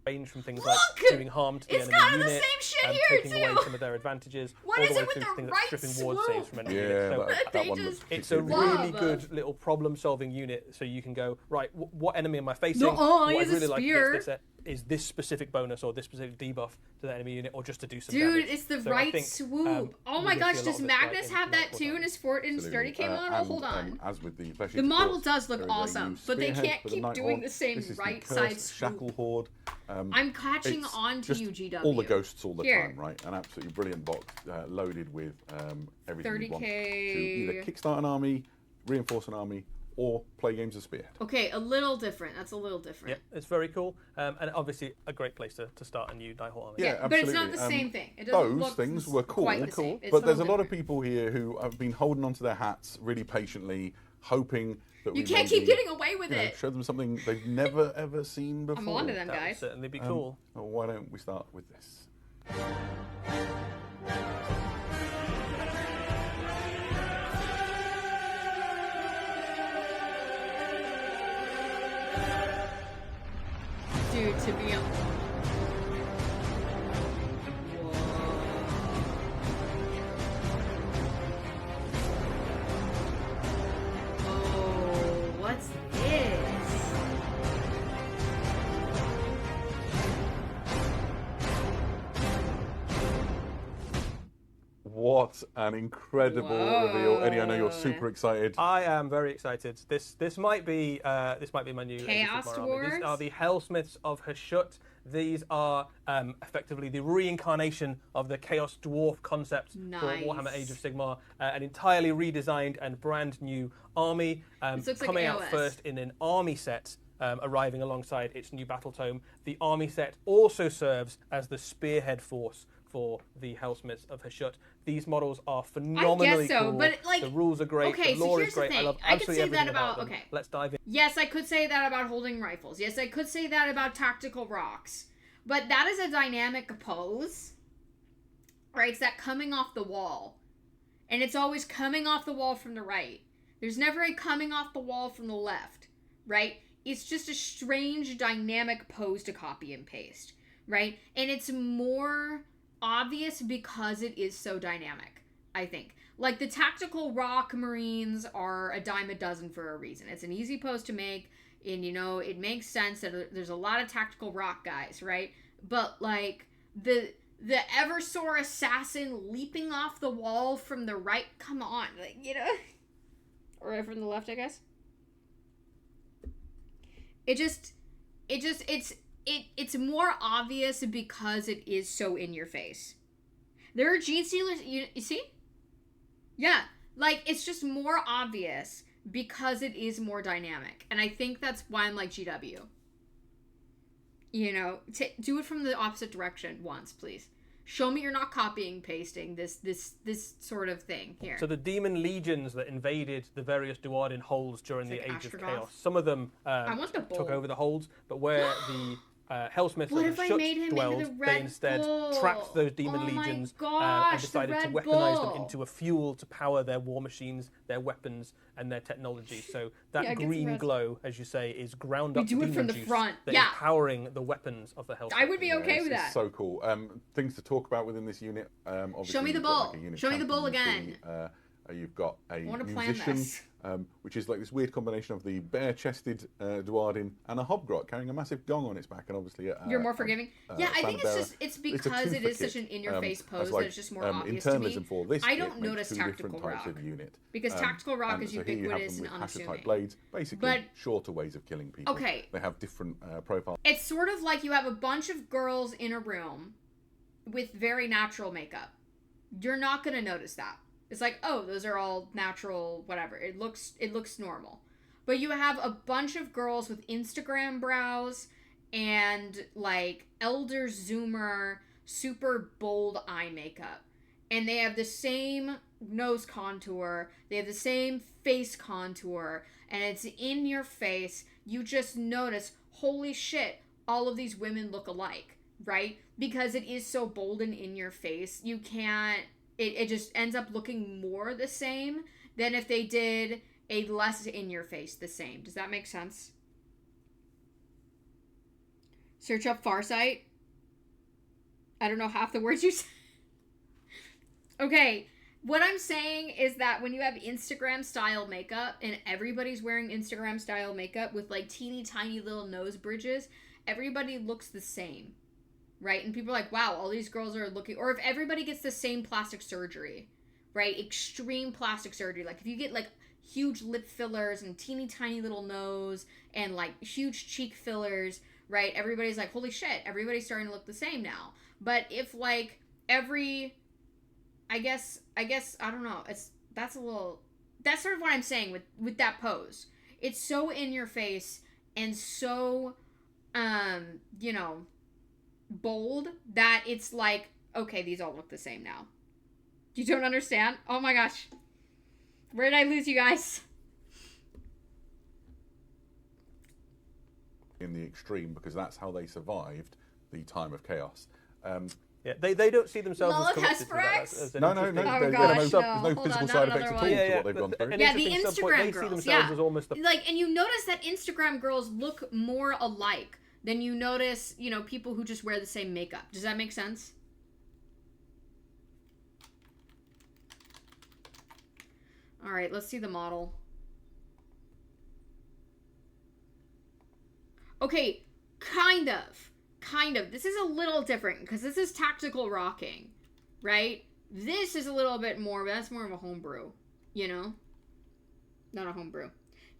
range from things like Look! doing harm to the It's enemy kind of the unit, same shit here, taking too. away some of their advantages, What all is the way it with through the to things right like stripping ward swoop? saves from enemy Yeah, units. So that They one just looks it's a particularly really love. good little problem-solving unit, so you can go, right, what enemy am I facing? No, oh, What he I'd has a really like spear. against this is this specific bonus or this specific debuff to the enemy unit, or just to do some Dude, damage. it's the So I right think, swoop. Oh we my will gosh, see a lot does of this right Magnus in have that Nightfall too in Time. his 30K model? And, Hold on. as with the flesh The eater model force, does look there is a awesome, new but they spearhead can't for the keep Night doing Horde. the same This is the right cursed side swoop. Shackle Horde. I'm catching It's on to just you, GW. all the ghosts all the Here. time, right? An absolutely brilliant box loaded with everything you want to 30K. either kickstart an army, reinforce an army, or play games of Spearhead. Okay, a little different. That's a little different. Yeah, it's very cool, and obviously a great place to start a new Nighthawk army. Yeah, But it's not the absolutely. same thing. It doesn't Those look things were cool, quite the same. It's but there's a little lot of different. people here who have been holding onto their hats really patiently, hoping that You we can't keep maybe, getting away with it. show them something they've never ever seen before. I'm on to them, That would guys. certainly be cool. Well, why don't we start with this? Dude, to be honest. Oh, what's this? What an incredible reveal, Eddie! I know you're Whoa. super excited. I am very excited. This might be my new Age of Chaos Sigmar army. These Dwarves? are the Hellsmiths of Hashut. These are effectively the reincarnation of the Chaos Dwarf concept Nice. for Warhammer Age of Sigmar. An entirely redesigned and brand new army, This looks like coming out AOS. first in an army set. Arriving alongside its new battle tome. The army set also serves as the spearhead force for the Hellsmiths of Hashut. These models are phenomenally so, cool. but, like, the rules are great. okay, the so lore here's is the great. I thing. love I could absolutely say everything that about- them. okay. Let's dive in. Yes, I could say that about holding rifles. Yes, I could say that about tactical rocks. But that is a dynamic pose. Right? It's that coming off the wall. And it's always coming off the wall from the right. There's never a coming off the wall from the left. Right? It's just a strange dynamic pose to copy and paste. Right? And it's more obvious because it is so dynamic, I think. Like, the tactical rock marines are a dime a dozen for a reason. It's an easy pose to make, and, you know, it makes sense that there's a lot of tactical rock guys, right? But, like, the Eversor assassin leaping off the wall from the right, come on, like, you know? Or from the left, I guess? It's more obvious because it is so in your face. There are gene stealers, you see? Yeah, like, it's just more obvious because it is more dynamic. And I think that's why I'm like GW. You know, do it from the opposite direction once, please. Show me you're not copying, pasting this sort of thing here. So the demon legions that invaded the various Duardin holds during It's the like Age of Astrogoth. Chaos, some of them I want the took bull. over the holds, but where the Hellsmiths What of if I Hashut made him into dwelled, the they Red instead Bull? trapped those demon Oh my legions gosh, and decided the to Red weaponize Bull. them into a fuel to power their war machines, their weapons, and their technology. So that Yeah, get some green red. glow, as you say, is ground We up do it demon from the juice front. that Yeah. is powering the weapons of the Hellsmiths. I would be okay It's- with it's that. so cool. Things to talk about within this unit. Obviously Show me the you've got, bull. like, a unit Show me the bull champion, again. You've got a wanna plan musician, this. which is like this weird combination of the bare-chested Duardin and a hobgrot carrying a massive gong on its back, and obviously You're more forgiving. Yeah, I think it's a because it is such an two-for-kit, in-your-face pose as, like, that it's just more obvious to internalism me. for this I kit don't makes notice two tactical different types rock. of unit. Because tactical rock and is so here you have ubiquitous them and with Hashutite unassuming. blades, basically But- shorter ways of killing people. Okay. They have different profiles. It's sort of like you have a bunch of girls in a room with very natural makeup. You're not going to notice that. It's like, oh, those are all natural, whatever. It looks normal. But you have a bunch of girls with Instagram brows and, like, Elder Zoomer super bold eye makeup. And they have the same nose contour. They have the same face contour. And it's in your face. You just notice, holy shit, all of these women look alike, right? Because it is so bold and in your face. You can't... It just ends up looking more the same than if they did a less in your face the same. Does that make sense? Search up Farsight. I don't know half the words you said. Okay, what I'm saying is that when you have Instagram style makeup and everybody's wearing Instagram style makeup with like teeny tiny little nose bridges everybody looks the same, right? And people are like, wow, all these girls are looking, or if everybody gets the same plastic surgery, right? Extreme plastic surgery. Like if you get like huge lip fillers and teeny tiny little nose and like huge cheek fillers, right? Everybody's like, holy shit, everybody's starting to look the same now. But if like I guess I don't know, that's sort of what I'm saying with that pose. It's so in your face and so bold that it's like, okay, these all look the same now. You don't understand? Oh my gosh. Where did I lose you guys? In the extreme, because that's how they survived the time of chaos. Yeah, they don't see themselves as connected to that. Hesperex? No. Oh There's gosh, no Hold on, physical not side effects another at all one. to what they've gone through. An Yeah, the interesting Instagram subplot, they girls, see themselves yeah. as almost the Like, and you notice that Instagram girls look more alike than you notice, people who just wear the same makeup. Does that make sense? All right, let's see the model. Okay, kind of. This is a little different because this is tactical rocking, right? This is a little bit more, but that's more of a homebrew, Not a homebrew.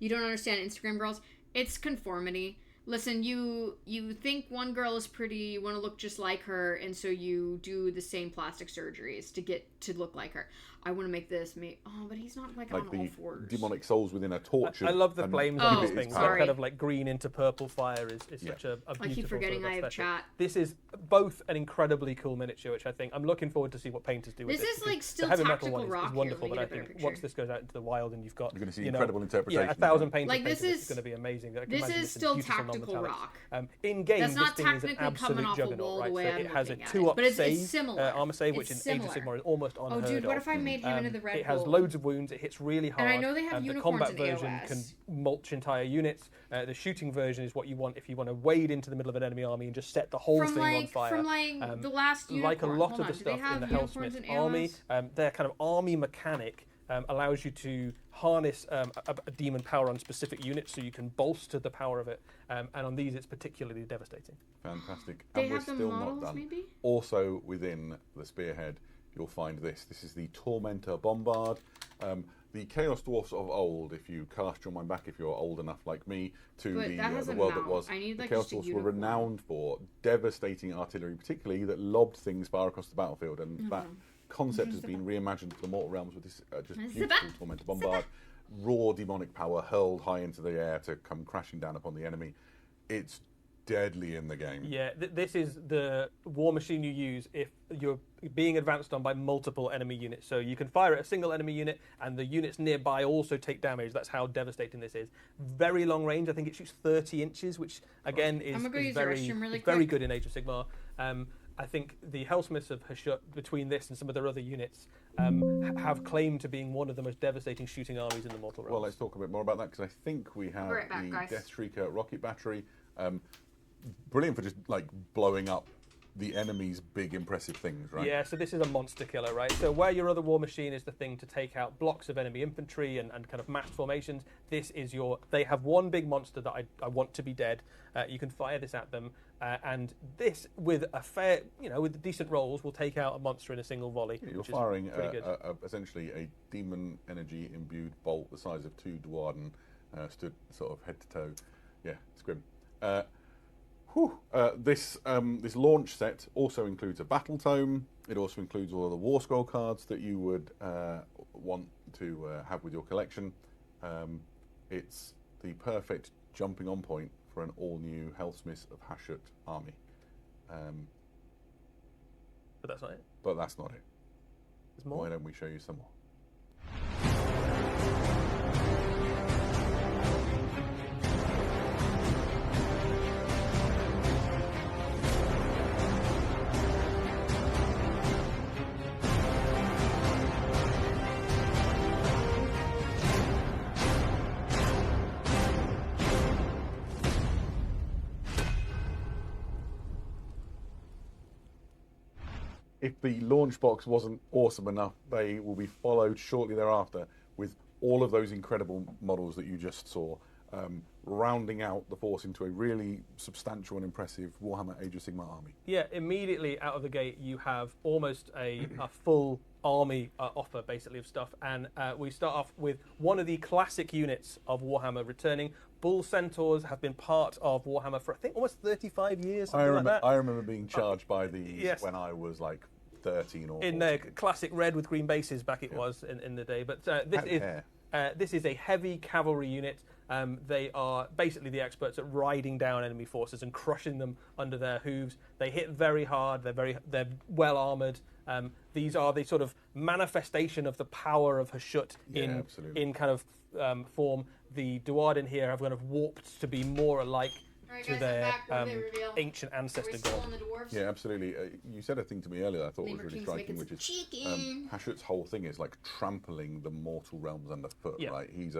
You don't understand Instagram girls. It's conformity. Listen, you think one girl is pretty, you want to look just like her, and so you do the same plastic surgeries to get to look like her. I want to make this but he's not like on the all fours. demonic souls within a torch. I love the flames on this thing. So sorry. kind of like green into purple fire is such a beautiful I keep forgetting sort of I have aesthetic. chat. This is both an incredibly cool miniature, which I think I'm looking forward to see what painters do with This it. is like still the heavy metal tactical one rock is here. wonderful, Let me but I get a better think picture. once this goes out into the wild and you've got You're going to see incredible interpretation. 1,000 painters Like, painting this it's going to be amazing. I can this imagine is this in still beautiful tactical non-metallics. rock. In game, That's this not thing is an technically coming absolute off the juggernaut, wall the right? way So I'm it has a looking at 2-up it. But it's save similar. armor save, which It's in Age of similar. Sigmar is almost unheard of. Dude, what if I made him into the Red It has Bull? loads of wounds. It hits really hard. And I know they have the unicorns combat in version AOS. can mulch entire units. The shooting version is what you want if you want to wade into the middle of an enemy army and just set the whole thing on fire. From the last unicorn. Like a lot Hold of on, the do they stuff have in the unicorns Hellsmith in army, AOS? their kind of army mechanic allows you to harness a demon power on specific units, so you can bolster the power of it. And on these, it's particularly devastating. Fantastic. They And we're have the still models, not done. maybe? Also within the spearhead, you'll find this. This is the Tormentor Bombard. The Chaos Dwarfs of old, if you cast your mind back, if you're old enough like me, to But that has the a world mount. that was, I need, the like, Chaos just a Dwarfs were unicorn. renowned for devastating artillery, particularly that lobbed things far across the battlefield. And that concept has been reimagined for the Mortal Realms with this just beautiful Tormentor Bombard. Raw demonic power hurled high into the air to come crashing down upon the enemy. It's deadly in the game. Yeah, this is the war machine you use if you're being advanced on by multiple enemy units. So you can fire at a single enemy unit, and the units nearby also take damage. That's how devastating this is. Very long range. I think it shoots 30 inches, which again is I'm gonna go use the very, restroom really is very quick. good in Age of Sigmar. I think the Hellsmiths of Hashut, between this and some of their other units, have claimed to being one of the most devastating shooting armies in the Mortal Realms. Well, let's talk a bit more about that, because I think we have right back, the guys. Death Shrieker rocket battery. Brilliant for just like blowing up the enemy's big impressive things, right? Yeah, so this is a monster killer, right? So where your other war machine is the thing to take out blocks of enemy infantry and kind of massed formations, this is your... They have one big monster that I want to be dead. You can fire this at them, and this, with a fair, with decent rolls, will take out a monster in a single volley. Yeah, you're which is firing pretty good. essentially a demon energy imbued bolt the size of 2 Dwarden, stood sort of head to toe. Yeah, it's grim. This launch set also includes a battle tome. It also includes all of the war scroll cards that you would want to have with your collection. It's the perfect jumping on point for an all-new Hellsmiths of Hashut army. But that's not it. But that's not it. There's more. Why don't we show you some more? If the launch box wasn't awesome enough, they will be followed shortly thereafter with all of those incredible models that you just saw. rounding out the force into a really substantial and impressive Warhammer Age of Sigmar army. Yeah, immediately out of the gate, you have almost a full army offer, basically, of stuff. And we start off with one of the classic units of Warhammer returning. Bull Centaurs have been part of Warhammer for, I think, almost 35 years, something like that. I remember being charged by these when I was like 13 or 14. In the classic red with green bases back it was in the day. But this is a heavy cavalry unit. They are basically the experts at riding down enemy forces and crushing them under their hooves. They hit very hard. They're well armored. These are the sort of manifestation of the power of Hashut in kind of form. The Duardin here have kind of warped to be more alike to their ancient ancestor god. Yeah, absolutely. You said a thing to me earlier that I thought was really striking, which is Hashut's whole thing is like trampling the mortal realms underfoot, right? He's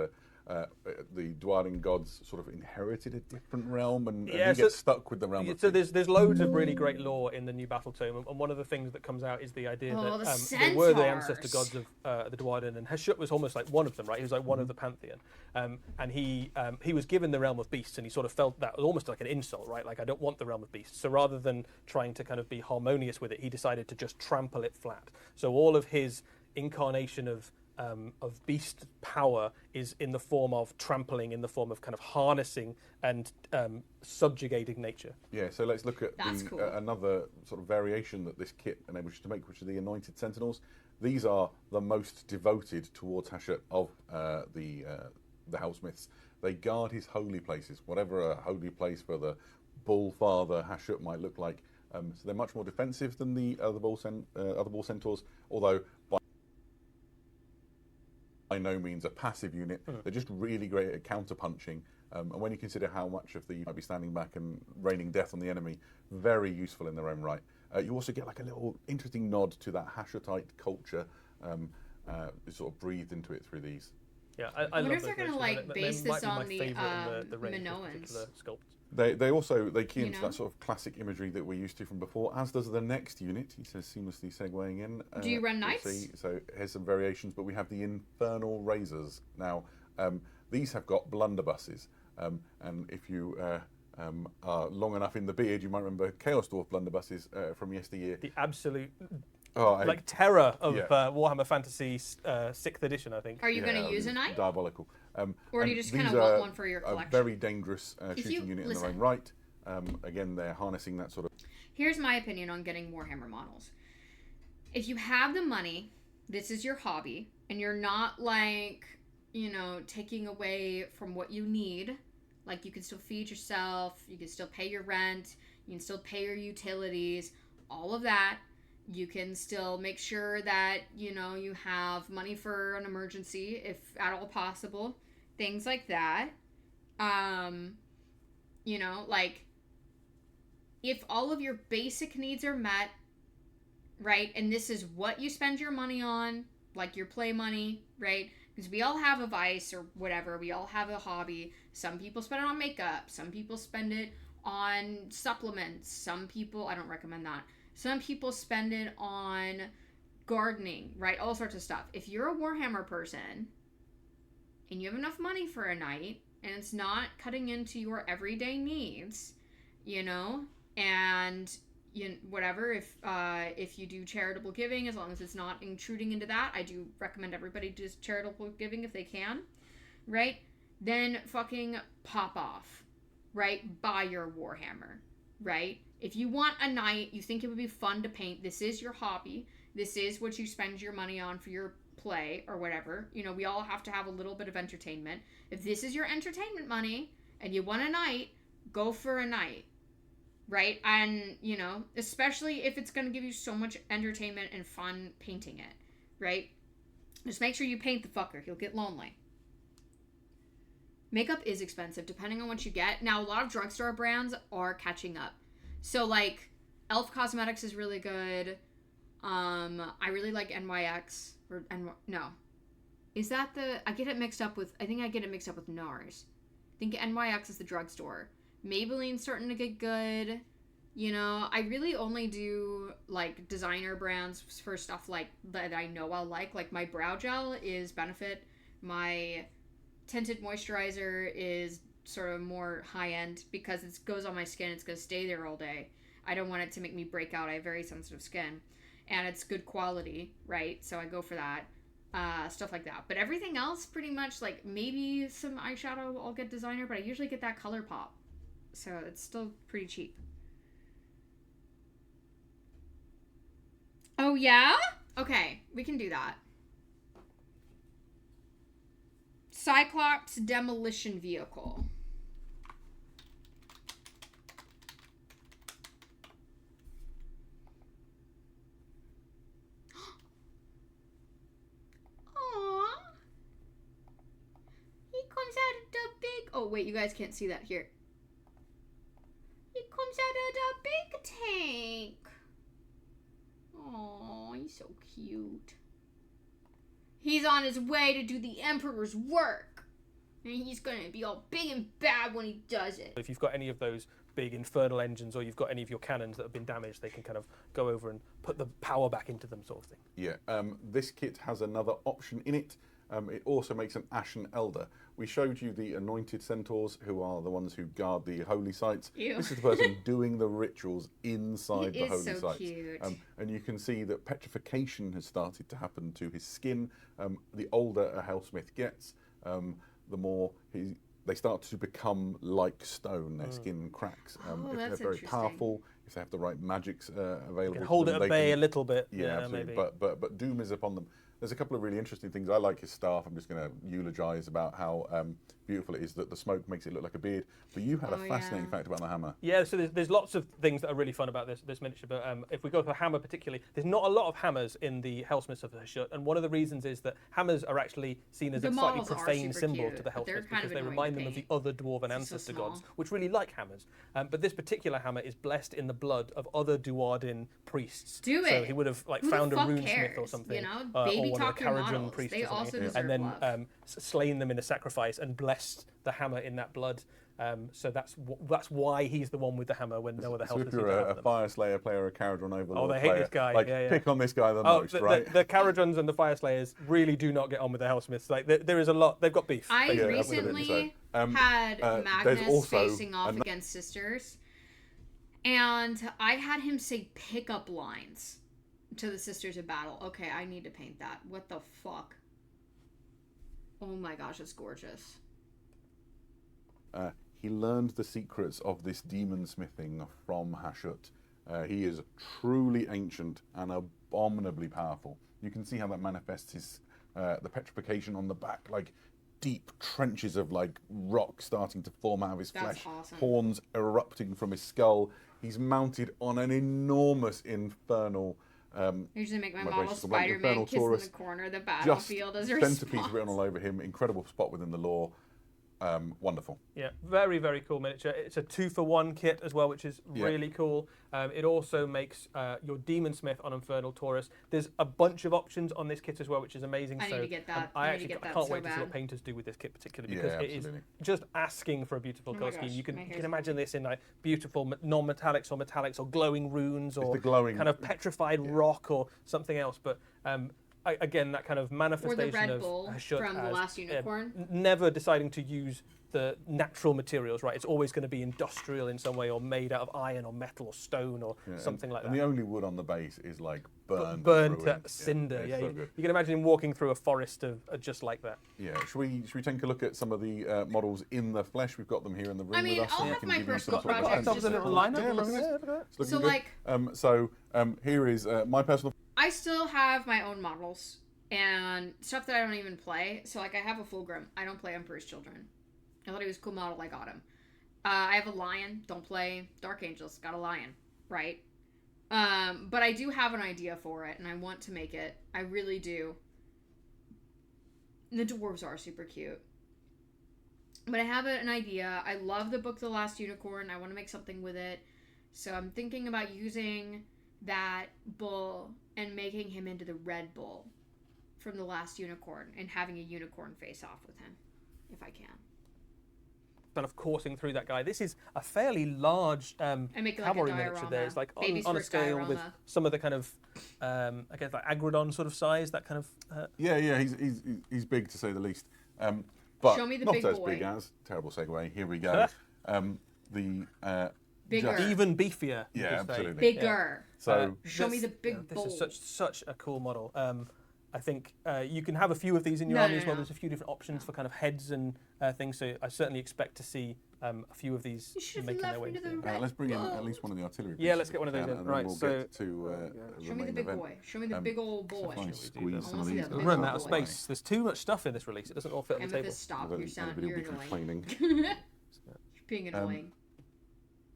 the Duardin gods sort of inherited a different realm, and he gets stuck with the realm. So there's loads of really great lore in the new battle tome, and one of the things that comes out is the idea that they were the ancestor gods of the Duardin, and Hashut was almost like one of them, right? He was like one of the pantheon, and he was given the realm of beasts, and he sort of felt that was almost like an insult, right? Like, I don't want the realm of beasts. So rather than trying to kind of be harmonious with it, he decided to just trample it flat. So all of his incarnation of beast power is in the form of trampling, in the form of kind of harnessing and subjugating nature. Yeah, so let's look at another sort of variation that this kit enables you to make, which are the Anointed Sentinels. These are the most devoted towards Hashut of the Hellsmiths. They guard his holy places, whatever a holy place for the Bull Father Hashut might look like. So they're much more defensive than the other Bull Centaurs, although by no means a passive unit. They're just really great at counter-punching. And when you consider how much of the might be standing back and raining death on the enemy, very useful in their own right. You also get like a little interesting nod to that Hashutite culture, sort of breathed into it through these. Yeah, I wonder love if they're going to like base this on the Minoans. They key into that sort of classic imagery that we're used to from before, as does the next unit. He says, seamlessly segueing in. Do you run knights? So here's some variations, but we have the Infernal Razors. Now, these have got blunderbusses, and if you are long enough in the beard, you might remember Chaos Dwarf blunderbusses from yesteryear. The absolute terror of Warhammer Fantasy 6th edition, I think. Are you going to use a knight? Diabolical. Or do you just kind of want one for your collection? A very dangerous shooting unit in their own right. Again, they're harnessing that sort of... Here's my opinion on getting Warhammer models. If you have the money, this is your hobby, and you're not like, taking away from what you need. Like, you can still feed yourself, you can still pay your rent, you can still pay your utilities, all of that. You can still make sure that, you have money for an emergency, if at all possible. Things like that. If all of your basic needs are met, right, and this is what you spend your money on, like your play money, right? Because we all have a vice or whatever. We all have a hobby. Some people spend it on makeup. Some people spend it on supplements. Some people, I don't recommend that. Some people spend it on gardening, right? All sorts of stuff. If you're a Warhammer person and you have enough money for a night and it's not cutting into your everyday needs, and whatever, if you do charitable giving, as long as it's not intruding into that, I do recommend everybody do charitable giving if they can, right? Then fucking pop off, right? Buy your Warhammer, right? If you want a knight, you think it would be fun to paint, this is your hobby, this is what you spend your money on for your play or whatever. We all have to have a little bit of entertainment. If this is your entertainment money and you want a knight, go for a knight, right? And, especially if it's going to give you so much entertainment and fun painting it, right? Just make sure you paint the fucker. He'll get lonely. Makeup is expensive depending on what you get. Now, a lot of drugstore brands are catching up. So, like, Elf Cosmetics is really good. I really like NYX. Is that I think I get it mixed up with NARS. I think NYX is the drugstore. Maybelline's starting to get good. I really only do, like, designer brands for stuff, like, that I know I'll like. Like, my brow gel is Benefit. My tinted moisturizer is sort of more high-end because it goes on my skin. It's going to stay there all day. I don't want it to make me break out. I have very sensitive skin. And it's good quality, right? So I go for that. Stuff like that. But everything else, pretty much, like, maybe some eyeshadow I'll get designer, but I usually get that ColourPop. So it's still pretty cheap. Oh, yeah? Okay, we can do that. Cyclops Demolition Vehicle. Aww. He comes out of the big... Oh, wait, you guys can't see that here. He comes out of the big tank. Oh, he's so cute. He's on his way to do the Emperor's work. And he's going to be all big and bad when he does it. If you've got any of those big infernal engines or you've got any of your cannons that have been damaged, they can kind of go over and put the power back into them, sort of thing. Yeah, this kit has another option in it. It also makes an Ashen Elder. We showed you the anointed centaurs, who are the ones who guard the holy sites. Ew. This is the person doing the rituals inside He the is holy so sites. cute. And you can see that petrification has started to happen to his skin. The older a Hellsmith gets, the more they start to become like stone. Their skin cracks. If that's they're very interesting. powerful, if they have the right magics available, You can to hold them, it they at bay can- a little bit. Yeah, absolutely. Maybe. But doom is upon them. There's a couple of really interesting things. I like his staff. I'm just going to eulogize about how beautiful it is that the smoke makes it look like a beard. But you had a fascinating fact about the hammer. Yeah, so there's lots of things that are really fun about this miniature, but if we go for hammer particularly, there's not a lot of hammers in the Hellsmiths of Hashut, and one of the reasons is that hammers are actually seen as The a slightly models are profane super symbol cute, to the but they're Hellsmiths kind of because they annoying remind to them of the paint. other dwarven so ancestor small. gods, which really like hammers. But this particular hammer is blessed in the blood of other Duardin priests. Do So it. he would have like Who the found a fuck runesmith or cares? something, You know, or baby one talk of the your Karajan models. priests They or something, also deserve and then love. slain them in a sacrifice and blessed the hammer in that blood. So that's why he's the one with the hammer when no other So Hellsmith if seems you're to have a them. Fire Slayer player, a Caradron Overlord they hate player, this guy. like, Yeah. pick on this guy the most, right? The Karajans and the Fire Slayers really do not get on with the Hellsmiths. Like there is a lot. They've got beef. I Yeah, recently absolutely so. had there's Magnus also facing off against sisters, and I had him say pickup lines to the sisters of battle. Okay, I need to paint that. What the fuck? Oh my gosh, it's gorgeous. He learned the secrets of this demon smithing from Hashut. He is truly ancient and abominably powerful. You can see how that manifests his the petrification on the back, like deep trenches of like rock starting to form out of his That's flesh, awesome. horns erupting from his skull. He's mounted on an enormous infernal. I usually make my My model brace is like Spider-Man Infernal kiss in Taurus, the corner of the Just battlefield as a centipede response. written all over him. Incredible spot within the lore. Wonderful. Yeah, very, very cool miniature. It's a 2-for-1 kit as well, which is really cool. It also makes your Demon Smith on Infernal Taurus. There's a bunch of options on this kit as well, which is amazing. I need to get that. I I need to actually get that can't so wait to see what bad. painters do with this kit particularly, Yeah, because it is absolutely. just asking for a beautiful Oh colour my scheme. gosh, You can, my you hair's can imagine this in like beautiful non-metallics or glowing runes or the glowing- kind of petrified rock or something else. But again, that kind of manifestation Red of Bull Hashut from The as, Last Unicorn. never deciding to use the natural materials, right? It's always going to be industrial in some way, or made out of iron or metal or stone or something like And that. the only wood on the base is like burned Burnt to to ruin. cinder. it's Yeah, so you, good. you can imagine him walking through a forest of just like that. Yeah, should we take a look at some of the models in the flesh? We've got them here in the room I mean, with us. I'll and we have can my give you personal some sort of projects sense just of for it. fun. Yeah, look at this. It's looking So, good. like, Here is my personal. I still have my own models and stuff that I don't even play. So, like, I have a Fulgrim. I don't play Emperor's Children. I thought he was a cool model. I got him. I have a lion. Don't play Dark Angels. Got a lion. Right? But I do have an idea for it, and I want to make it. I really do. The dwarves are super cute. But I have an idea. I love the book The Last Unicorn. I want to make something with it. So I'm thinking about using that bull and making him into the Red Bull from The Last Unicorn and having a unicorn face off with him, if I can. Kind of coursing through that guy. This is a fairly large make it like a cavalry miniature. There, diorama. it's like Baby's on a first scale with diorama. some of the kind of, I guess like Agrodon sort of size. That kind of. Yeah, he's big to say the least. but Show me the not big as boy. big as. Terrible segue. Here we go. Bigger. Even beefier. you Yeah, could say. absolutely. Bigger. So Show me the big This bowl. is such a cool model. I think you can have a few of these in your No, army no, as well. no. There's a few different options for kind of heads and things. So I certainly expect to see a few of these You should have making their left way me into to the the right. let's bring in at least one of the artillery. Yeah, pieces let's get one of if we those can, in. and then Right, we'll so- get to the Show me the main big event. boy. Show me the big old boy. If I we do squeeze that? some I of wanna see these that guys big Run boy. out of space. There's too much stuff in this release. It doesn't all fit on the table. Amethyst, stop. Everybody You're will be annoying. complaining. You're being annoying.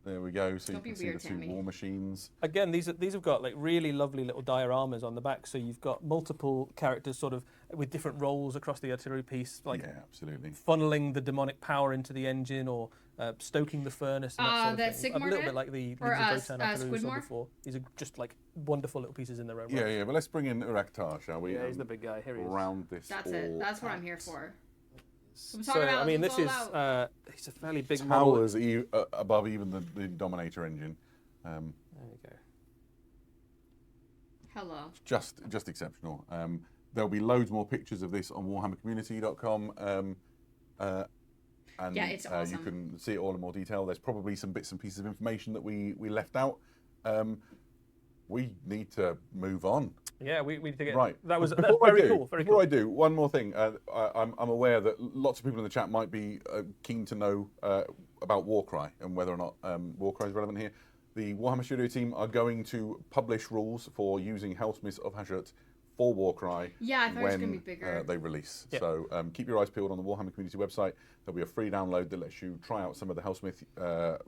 There we go. So Don't you be can see weird, the two Tammy. war machines. Again, these have got like really lovely little dioramas on the back. So you've got multiple characters sort of with different roles across the artillery piece, like Yeah, absolutely. funneling the demonic power into the engine or stoking the furnace and that sort of that thing. A Sigmar little did? bit like the Or, Legions of Votan artillery we saw Squidmar? before. These are just like wonderful little pieces in their own Yeah, right. yeah. But let's bring in Uraktar, shall we? Yeah, he's the big guy. Here he is. Round this. That's it. all That's what I'm out. here for. I'm So, talking about I mean, what's this all is about. he's a fairly big model. Towers above even the Dominator engine. There you go. Hello. Just exceptional. There'll be loads more pictures of this on WarhammerCommunity.com. And Yeah, it's awesome. you can see it all in more detail. There's probably some bits and pieces of information that we left out. We need to move on. Yeah, we need to get Right. That's Before very I do, cool. Very before cool. I do, one more thing. I'm aware that lots of people in the chat might be keen to know about Warcry and whether or not Warcry is relevant here. The Warhammer Studio team are going to publish rules for using Hellsmiths of Hashut for Warcry Yeah, I thought it was gonna when be bigger. they release. Yep. So keep your eyes peeled on the Warhammer Community website. There'll be a free download that lets you try out some of the Hellsmith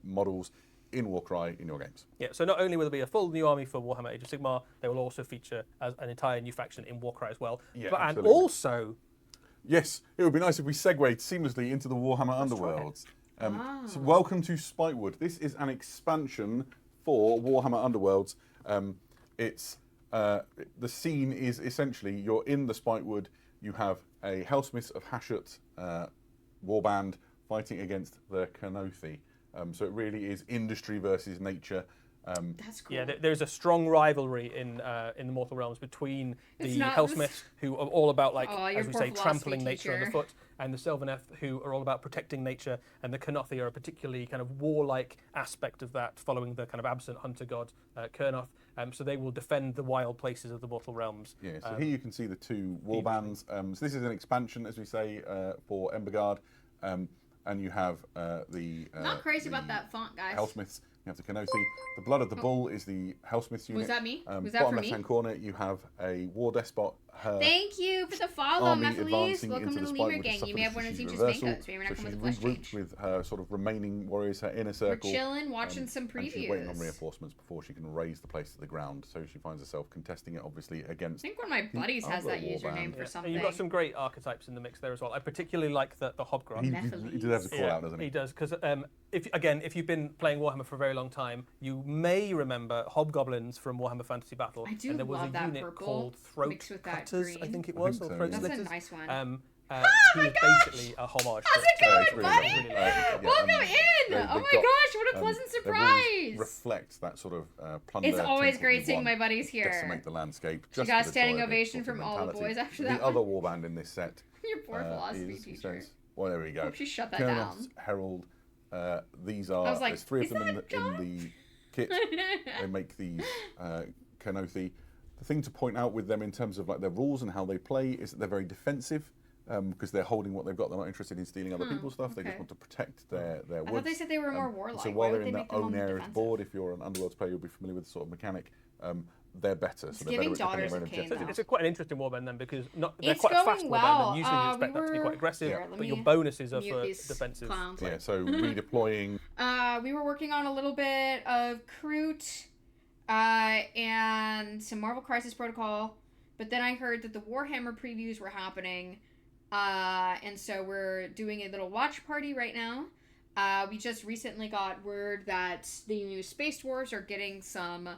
models in Warcry in your games. Yeah, so not only will there be a full new army for Warhammer Age of Sigmar, they will also feature as an entire new faction in Warcry as well. Yeah, and absolutely. also, Yes, it would be nice if we segued seamlessly into the Warhammer Underworlds. So welcome to Spikewood. This is an expansion for Warhammer Underworlds. It's the scene is essentially you're in the Spikewood. You have a Hellsmiths of Hashut warband fighting against the Kenothi. So it really is industry versus nature. That's cool. yeah, there's a strong rivalry in the Mortal Realms between It's the not Hellsmiths, who are all about, like, Oh, your as we poor say, philosophy trampling nature teacher. underfoot, and the Sylvaneth, who are all about protecting nature, and the Kenothi are a particularly kind of warlike aspect of that, following the kind of absent hunter god Kurnoth. So they will defend the wild places of the Mortal Realms. Yeah, so here you can see the two warbands. So this is an expansion, as we say, for Embergard. And you have Not crazy the about that font, guys. Hellsmiths. You have the Kenothi. The Blood of the Bull is the Hellsmiths unit. Was that me? Was that bottom for me? left-hand corner, you have a War Despot. Her Thank you for the follow, army Mephiles. advancing Welcome into to the the Spikewood, Lemur which gang. suffered You may a have wanted to see strategic just reversal. Bankos. Maybe we're not So coming she's with a quest regrouped change. with her sort of remaining warriors, her inner circle. We're chilling, watching some And she's waiting on previews. reinforcements before she can raise the place to the ground. So she finds herself contesting it, obviously, I against. think one of my buddies has other that username warband. for And something. you've got some great archetypes in the mix there as well. I particularly like the Hobgrot. He does have to call out, doesn't he? He does, because if you've been playing Warhammer for a very long time, you may remember Hobgoblins from Warhammer Fantasy Battle. I do and there was love a that unit purple called Throat mixed with that Cutters, I green. think it I was, think or so, Throat yeah. That's a Slitters. nice one. He was basically a homage How's to it going, it's really buddy? lovely. Welcome in! they- Oh they've my got, gosh, what a their pleasant rules surprise! reflect that sort of plunder. It's always template great you seeing want my buddies here. Decimate the landscape. She Just got for a the standing joy of it, ovation sort of from all the mentality. boys after the that other one. warband in this set Your poor philosophy is, teacher. says, well, there we go. Hope she shut that Kurnoth's down. Herald. These are, I was like, there's three of is them in that the kit. They make these Kenothi. The thing to point out with them in terms of like their rules and how they play is that they're very defensive because they're holding what they've got. They're not interested in stealing other people's stuff. They just okay. want to protect their I woods. thought they said they were more warlike. So Why while would they're they in their make them own more area of the defensive? board, if you're an Underworlds player, you'll be familiar with the sort of mechanic. They're better. So they're giving better at Daughters defending of their own Cain, objectives. though. It's quite an interesting warband then, because they're It's quite a fast going warband, well. and usually you expect that to be quite aggressive, Here, let but your me bonuses are mute for these defensive. clowns. Yeah, so redeploying. We were working on a little bit of Kroot and some Marvel Crisis Protocol, but then I heard that the Warhammer previews were happening, and so we're doing a little watch party right now. We just recently got word that the new Space Wars are getting some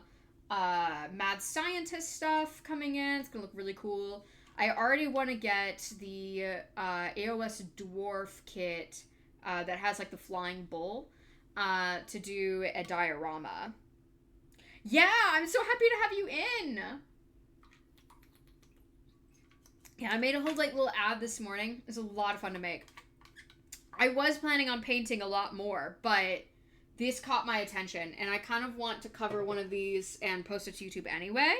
mad scientist stuff coming in. It's gonna look really cool. I already want to get the AOS Dwarf kit that has like the flying bull to do a diorama. Yeah, I'm so happy to have you in. Yeah, I made a whole like little ad this morning. It was a lot of fun to make. I was planning on painting a lot more, but this caught my attention, and I kind of want to cover one of these and post it to YouTube anyway.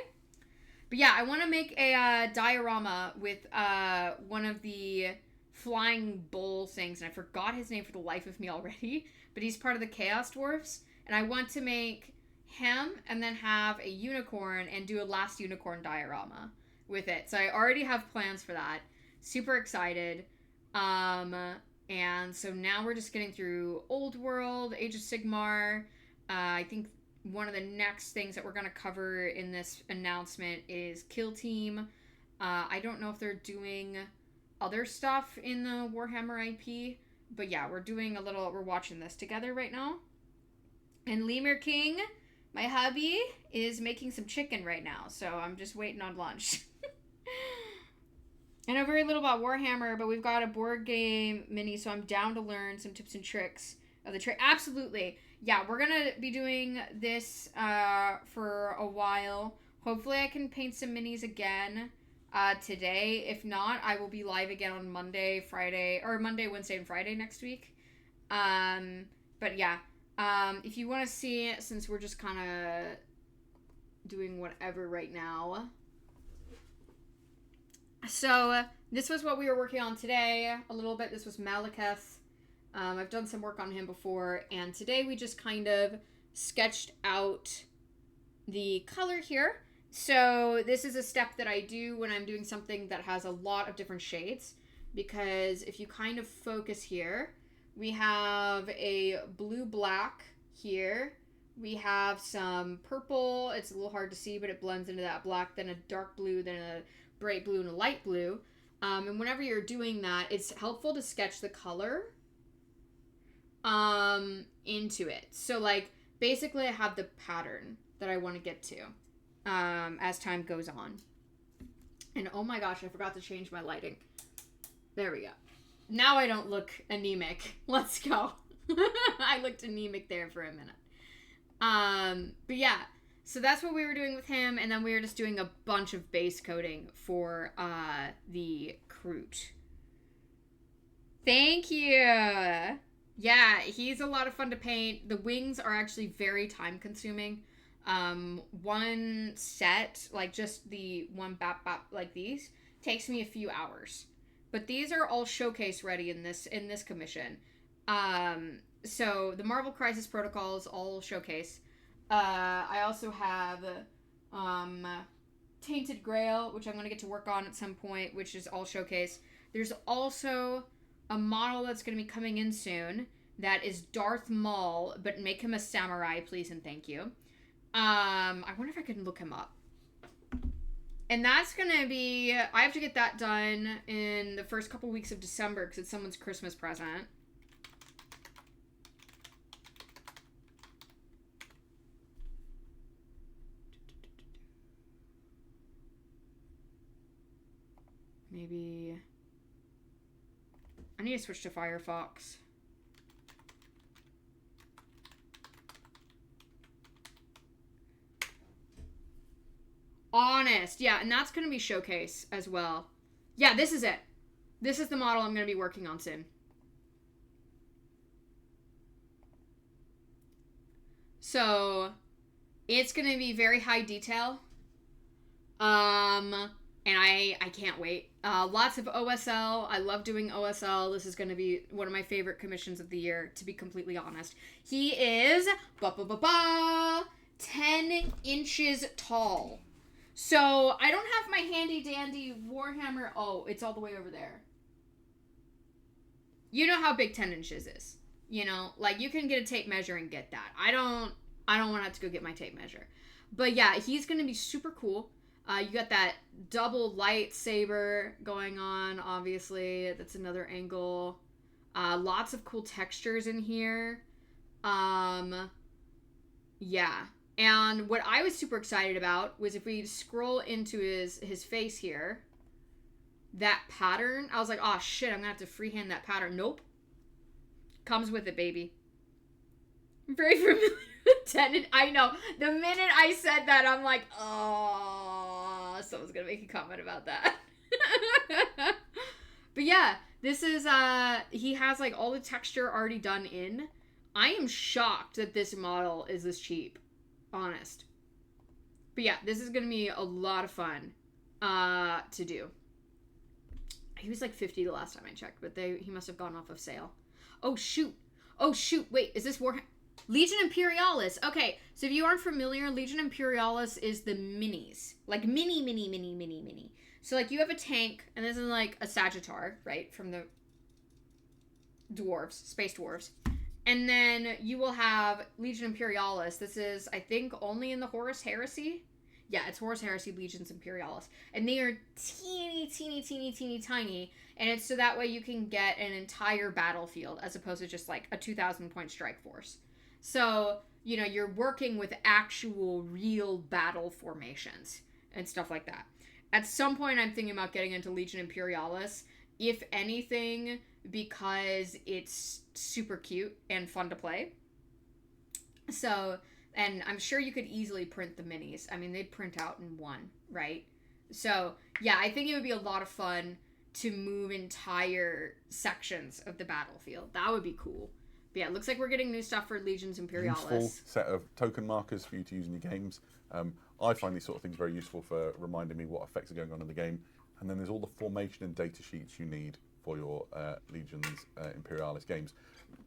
But yeah, I want to make a diorama with one of the flying bull things, and I forgot his name for the life of me already, but he's part of the Chaos Dwarfs, and I want to make him and then have a unicorn and do a last unicorn diorama with it. So I already have plans for that. Super excited. And so now we're just getting through Old World, Age of Sigmar. I think one of the next things that we're going to cover in this announcement is Kill Team. I don't know if they're doing other stuff in the Warhammer IP, but yeah, we're watching this together right now. And Lemur King, my hubby, is making some chicken right now, so I'm just waiting on lunch. I know very little about Warhammer, but we've got a board game mini, so I'm down to learn some tips and tricks of the trade. Absolutely. Yeah, we're going to be doing this for a while. Hopefully I can paint some minis again today. If not, I will be live again on Monday, Wednesday, and Friday next week. But yeah, if you want to see it, since we're just kind of doing whatever right now. So this was what we were working on today a little bit. This was Malekith. I've done some work on him before, and today we just kind of sketched out the color here. So this is a step that I do when I'm doing something that has a lot of different shades, because if you kind of focus here, we have a blue-black here. We have some purple. It's a little hard to see, but it blends into that black, then a dark blue, then a bright blue, and a light blue. And whenever you're doing that, it's helpful to sketch the color into it. So like basically I have the pattern that I want to get to as time goes on. And oh my gosh, I forgot to change my lighting. There we go. Now I don't look anemic. Let's go. I looked anemic there for a minute. But yeah, so that's what we were doing with him, and then we were just doing a bunch of base coating for the Kroot. Thank you. Yeah, he's a lot of fun to paint. The wings are actually very time consuming. One set, like just the one bap like these, takes me a few hours. But these are all showcase ready in this commission. So the Marvel Crisis Protocol is all showcase. I also have Tainted Grail, which I'm going to get to work on at some point, which is all showcase. There's also a model that's going to be coming in soon that is Darth Maul, but make him a samurai, please and thank you. I wonder if I can look him up. And that's going to be... I have to get that done in the first couple weeks of December because it's someone's Christmas present. Maybe... I need to switch to Firefox. Honest. Yeah, and that's going to be showcase as well. Yeah, this is it. This is the model I'm going to be working on soon. So, it's going to be very high detail. And I can't wait. Lots of OSL. I love doing OSL. This is going to be one of my favorite commissions of the year, to be completely honest. He is 10 inches tall. So, I don't have my handy dandy Warhammer. Oh, it's all the way over there. You know how big 10 inches is. You know, like you can get a tape measure and get that. I don't want to have to go get my tape measure. But yeah, he's going to be super cool. You got that double lightsaber going on, obviously. That's another angle. Lots of cool textures in here. Yeah. And what I was super excited about was if we scroll into his face here, that pattern, I was like, oh shit, I'm gonna have to freehand that pattern. Nope. Comes with it, baby. I'm very familiar with Tenet. I know. The minute I said that, I'm like, oh, someone's gonna make a comment about that. But yeah, This is he has like all the texture already done in. I am shocked that this model is this cheap. Honest. But yeah, this is gonna be a lot of fun to do. He was like 50 the last time I checked, but he must have gone off of sale. Oh shoot. Wait, is this Warhammer? Legion Imperialis. Okay, so if you aren't familiar, Legion Imperialis is the minis. Like mini. So like you have a tank, and this is like a Sagittar, right? From the dwarves, space dwarves. And then you will have Legion Imperialis. This is, I think, only in the Horus Heresy. Yeah, it's Horus Heresy Legions Imperialis. And they are teeny tiny. And it's so that way you can get an entire battlefield as opposed to just like a 2,000 point strike force. So, you know, you're working with actual real battle formations and stuff like that. At some point, I'm thinking about getting into Legion Imperialis. If anything, because it's super cute and fun to play. So, and I'm sure you could easily print the minis. I mean, they'd print out in one, right? So, yeah, I think it would be a lot of fun to move entire sections of the battlefield. That would be cool. But yeah, it looks like we're getting new stuff for Legions Imperialis. Useful set of token markers for you to use in your games. I find these sort of things very useful for reminding me what effects are going on in the game. And then there's all the formation and data sheets you need for your Legions Imperialis games.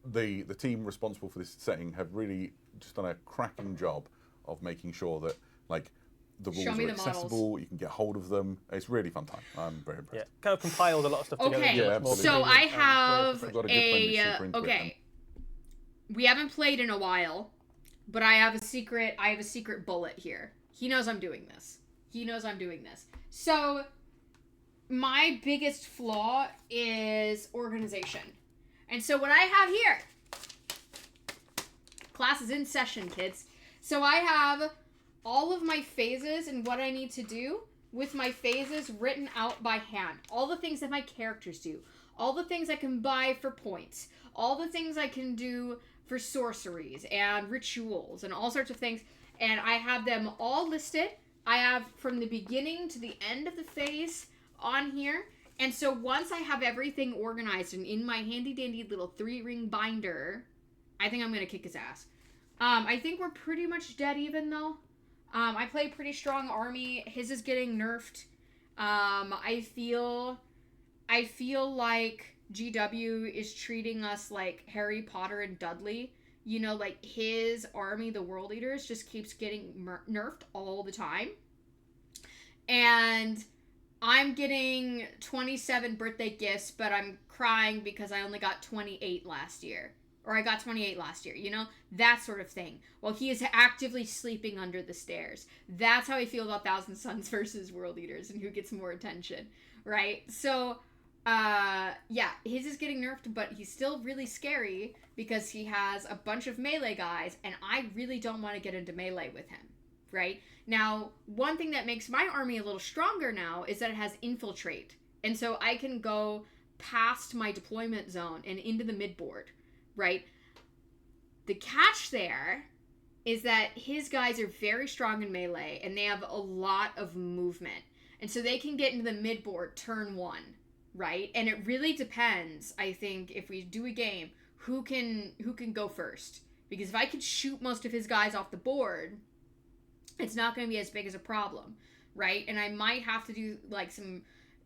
The team responsible for this setting have really just done a cracking job of making sure that like the rules are accessible, you can get hold of them. It's really fun time. I'm very impressed. Yeah, kind of compiled a lot of stuff together. Okay, Yeah, so I have okay. We haven't played in a while, but I have a secret bullet here. He knows I'm doing this. So my biggest flaw is organization. And so what I have here, class is in session, kids. So I have all of my phases and what I need to do with my phases written out by hand. All the things that my characters do. All the things I can buy for points. All the things I can do for sorceries and rituals and all sorts of things. And I have them all listed. I have from the beginning to the end of the phase on here. And so once I have everything organized and in my handy dandy little 3-ring binder, I think I'm going to kick his ass. I think we're pretty much dead even though. I play a pretty strong army. His is getting nerfed. I feel like GW is treating us like Harry Potter and Dudley. You know, like his army, the World Eaters, just keeps getting nerfed all the time. And I'm getting 27 birthday gifts, but I'm crying because I only got 28 last year. Or I got 28 last year, you know? That sort of thing. Well, he is actively sleeping under the stairs. That's how I feel about Thousand Suns versus World Eaters and who gets more attention, right? So, yeah, his is getting nerfed, but he's still really scary because he has a bunch of melee guys, and I really don't want to get into melee with him, right? Now, one thing that makes my army a little stronger now is that it has infiltrate. And so I can go past my deployment zone and into the midboard, right? The catch there is that his guys are very strong in melee, and they have a lot of movement. And so they can get into the midboard turn 1, right? And it really depends, I think, if we do a game, who can go first. Because if I could shoot most of his guys off the board, it's not going to be as big as a problem, right? And I might have to do like some,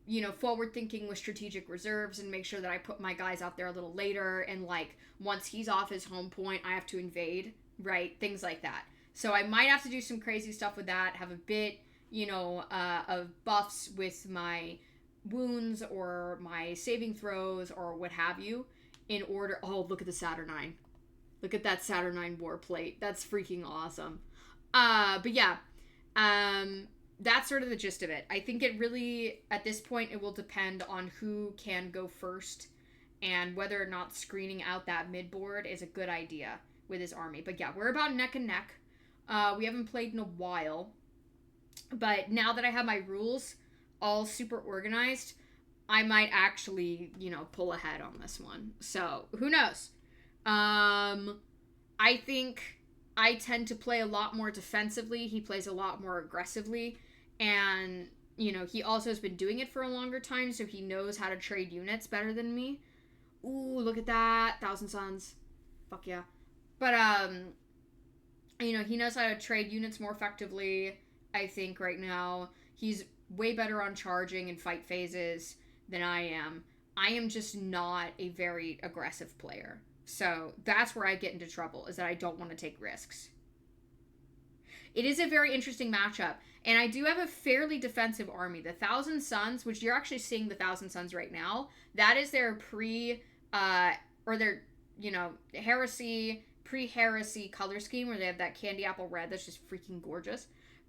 you know, forward thinking with strategic reserves and make sure that I put my guys out there a little later. And like once he's off his home point, I have to invade, right? Things like that. So I might have to do some crazy stuff with that, have a bit, you know, of buffs with my wounds or my saving throws or what have you in order. Oh, look at the Saturnine. Look at that Saturnine war plate. That's freaking awesome. But yeah, that's sort of the gist of it. I think it really, at this point, it will depend on who can go first and whether or not screening out that midboard is a good idea with his army. But yeah, we're about neck and neck. We haven't played in a while, but now that I have my rules all super organized, I might actually, you know, pull ahead on this one. So who knows? I think I tend to play a lot more defensively. He plays a lot more aggressively. And you know, he also has been doing it for a longer time, so he knows how to trade units better than me. Ooh, look at that. 1,000 Suns. Fuck yeah. But, you know, he knows how to trade units more effectively, I think, right now. He's way better on charging and fight phases than I am. I am just not a very aggressive player. So that's where I get into trouble, is that I don't want to take risks. It is a very interesting matchup. And I do have a fairly defensive army. The 1,000 Suns, which you're actually seeing the 1,000 Suns right now, that is their or their, you know, pre-heresy color scheme where they have that candy apple red that's just freaking gorgeous.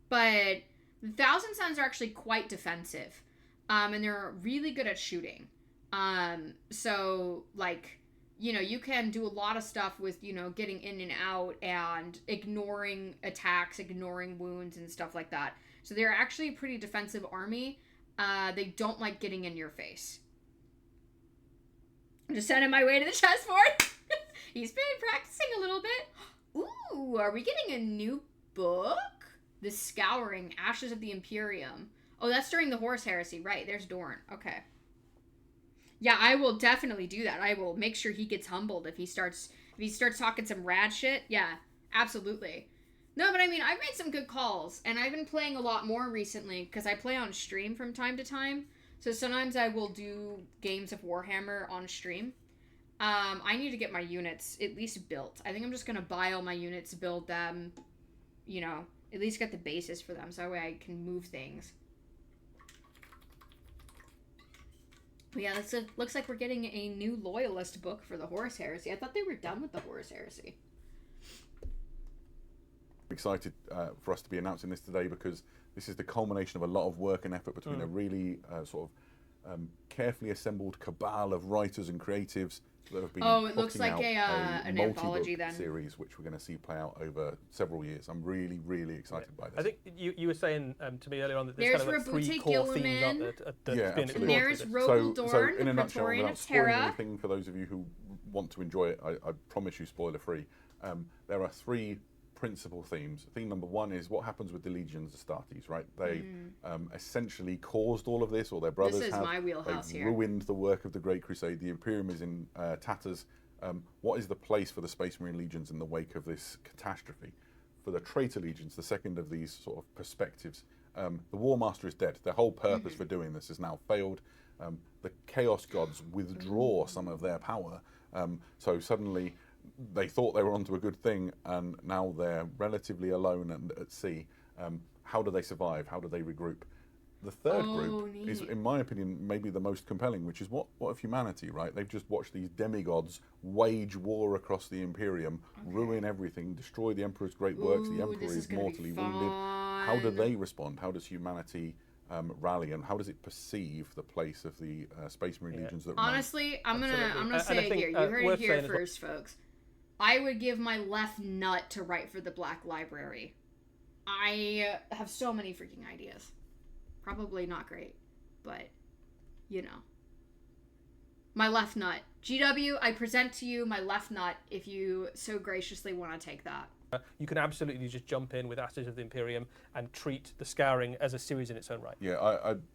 But the 1,000 Suns are actually quite defensive. And they're really good at shooting. So, like, you know, you can do a lot of stuff with, you know, getting in and out and ignoring attacks, ignoring wounds and stuff like that. So they're actually a pretty defensive army. They don't like getting in your face. I'm just sending my way to the chessboard. He's been practicing a little bit. Ooh, are we getting a new book? The Scouring, Ashes of the Imperium. Oh, that's during the Horus Heresy. Right, there's Dorn. Okay. Yeah, I will definitely do that. I will make sure he gets humbled if he starts talking some rad shit. Yeah, absolutely. No, but I mean, I've made some good calls, and I've been playing a lot more recently because I play on stream from time to time. So sometimes I will do games of Warhammer on stream. I need to get my units at least built. I think I'm just gonna buy all my units, build them, you know, at least get the basis for them, so that way I can move things. But yeah, looks like we're getting a new Loyalist book for the Horus Heresy. I thought they were done with the Horus Heresy. Excited for us to be announcing this today because this is the culmination of a lot of work and effort between a really sort of carefully assembled cabal of writers and creatives that have been it looks putting like out an multi-book anthology then. series, which we're going to see play out over several years. I'm really, really excited by this. I think you were saying to me earlier on that There's there's kind of like three Rabute core Gilliman. themes, aren't there? Yeah, being absolutely. And there's explored with Rogel So Dorn, in a the nutshell, Praetorian without of spoiling Terra. anything for those of you who want to enjoy it, I promise you spoiler free. There are three principal themes. Theme number one is what happens with the legions Astartes, right? They essentially caused all of this, or their brothers This is have. my wheelhouse They've here. ruined the work of the Great Crusade. The Imperium is in tatters. What is the place for the Space Marine legions in the wake of this catastrophe? For the traitor legions, the second of these sort of perspectives, the War Master is dead. Their whole purpose for doing this has now failed. The Chaos Gods withdraw some of their power. So suddenly they thought they were onto a good thing, and now they're relatively alone and at sea. How do they survive? How do they regroup? The third group is, in my opinion, maybe the most compelling, which is what of humanity, right? They've just watched these demigods wage war across the Imperium, ruin everything, destroy the Emperor's great works. The Emperor is mortally wounded. How do they respond? How does humanity rally, and how does it perceive the place of the Space Marine legions that remain? Honestly, I'm gonna And say I it think, here. You heard worth it here saying as well- first, folks. I would give my left nut to write for the Black Library. I have so many freaking ideas. Probably not great, but you know. My left nut. GW, I present to you my left nut if you so graciously want to take that. You can absolutely just jump in with Ashes of the Imperium and treat the Scouring as a series in its own right. Yeah,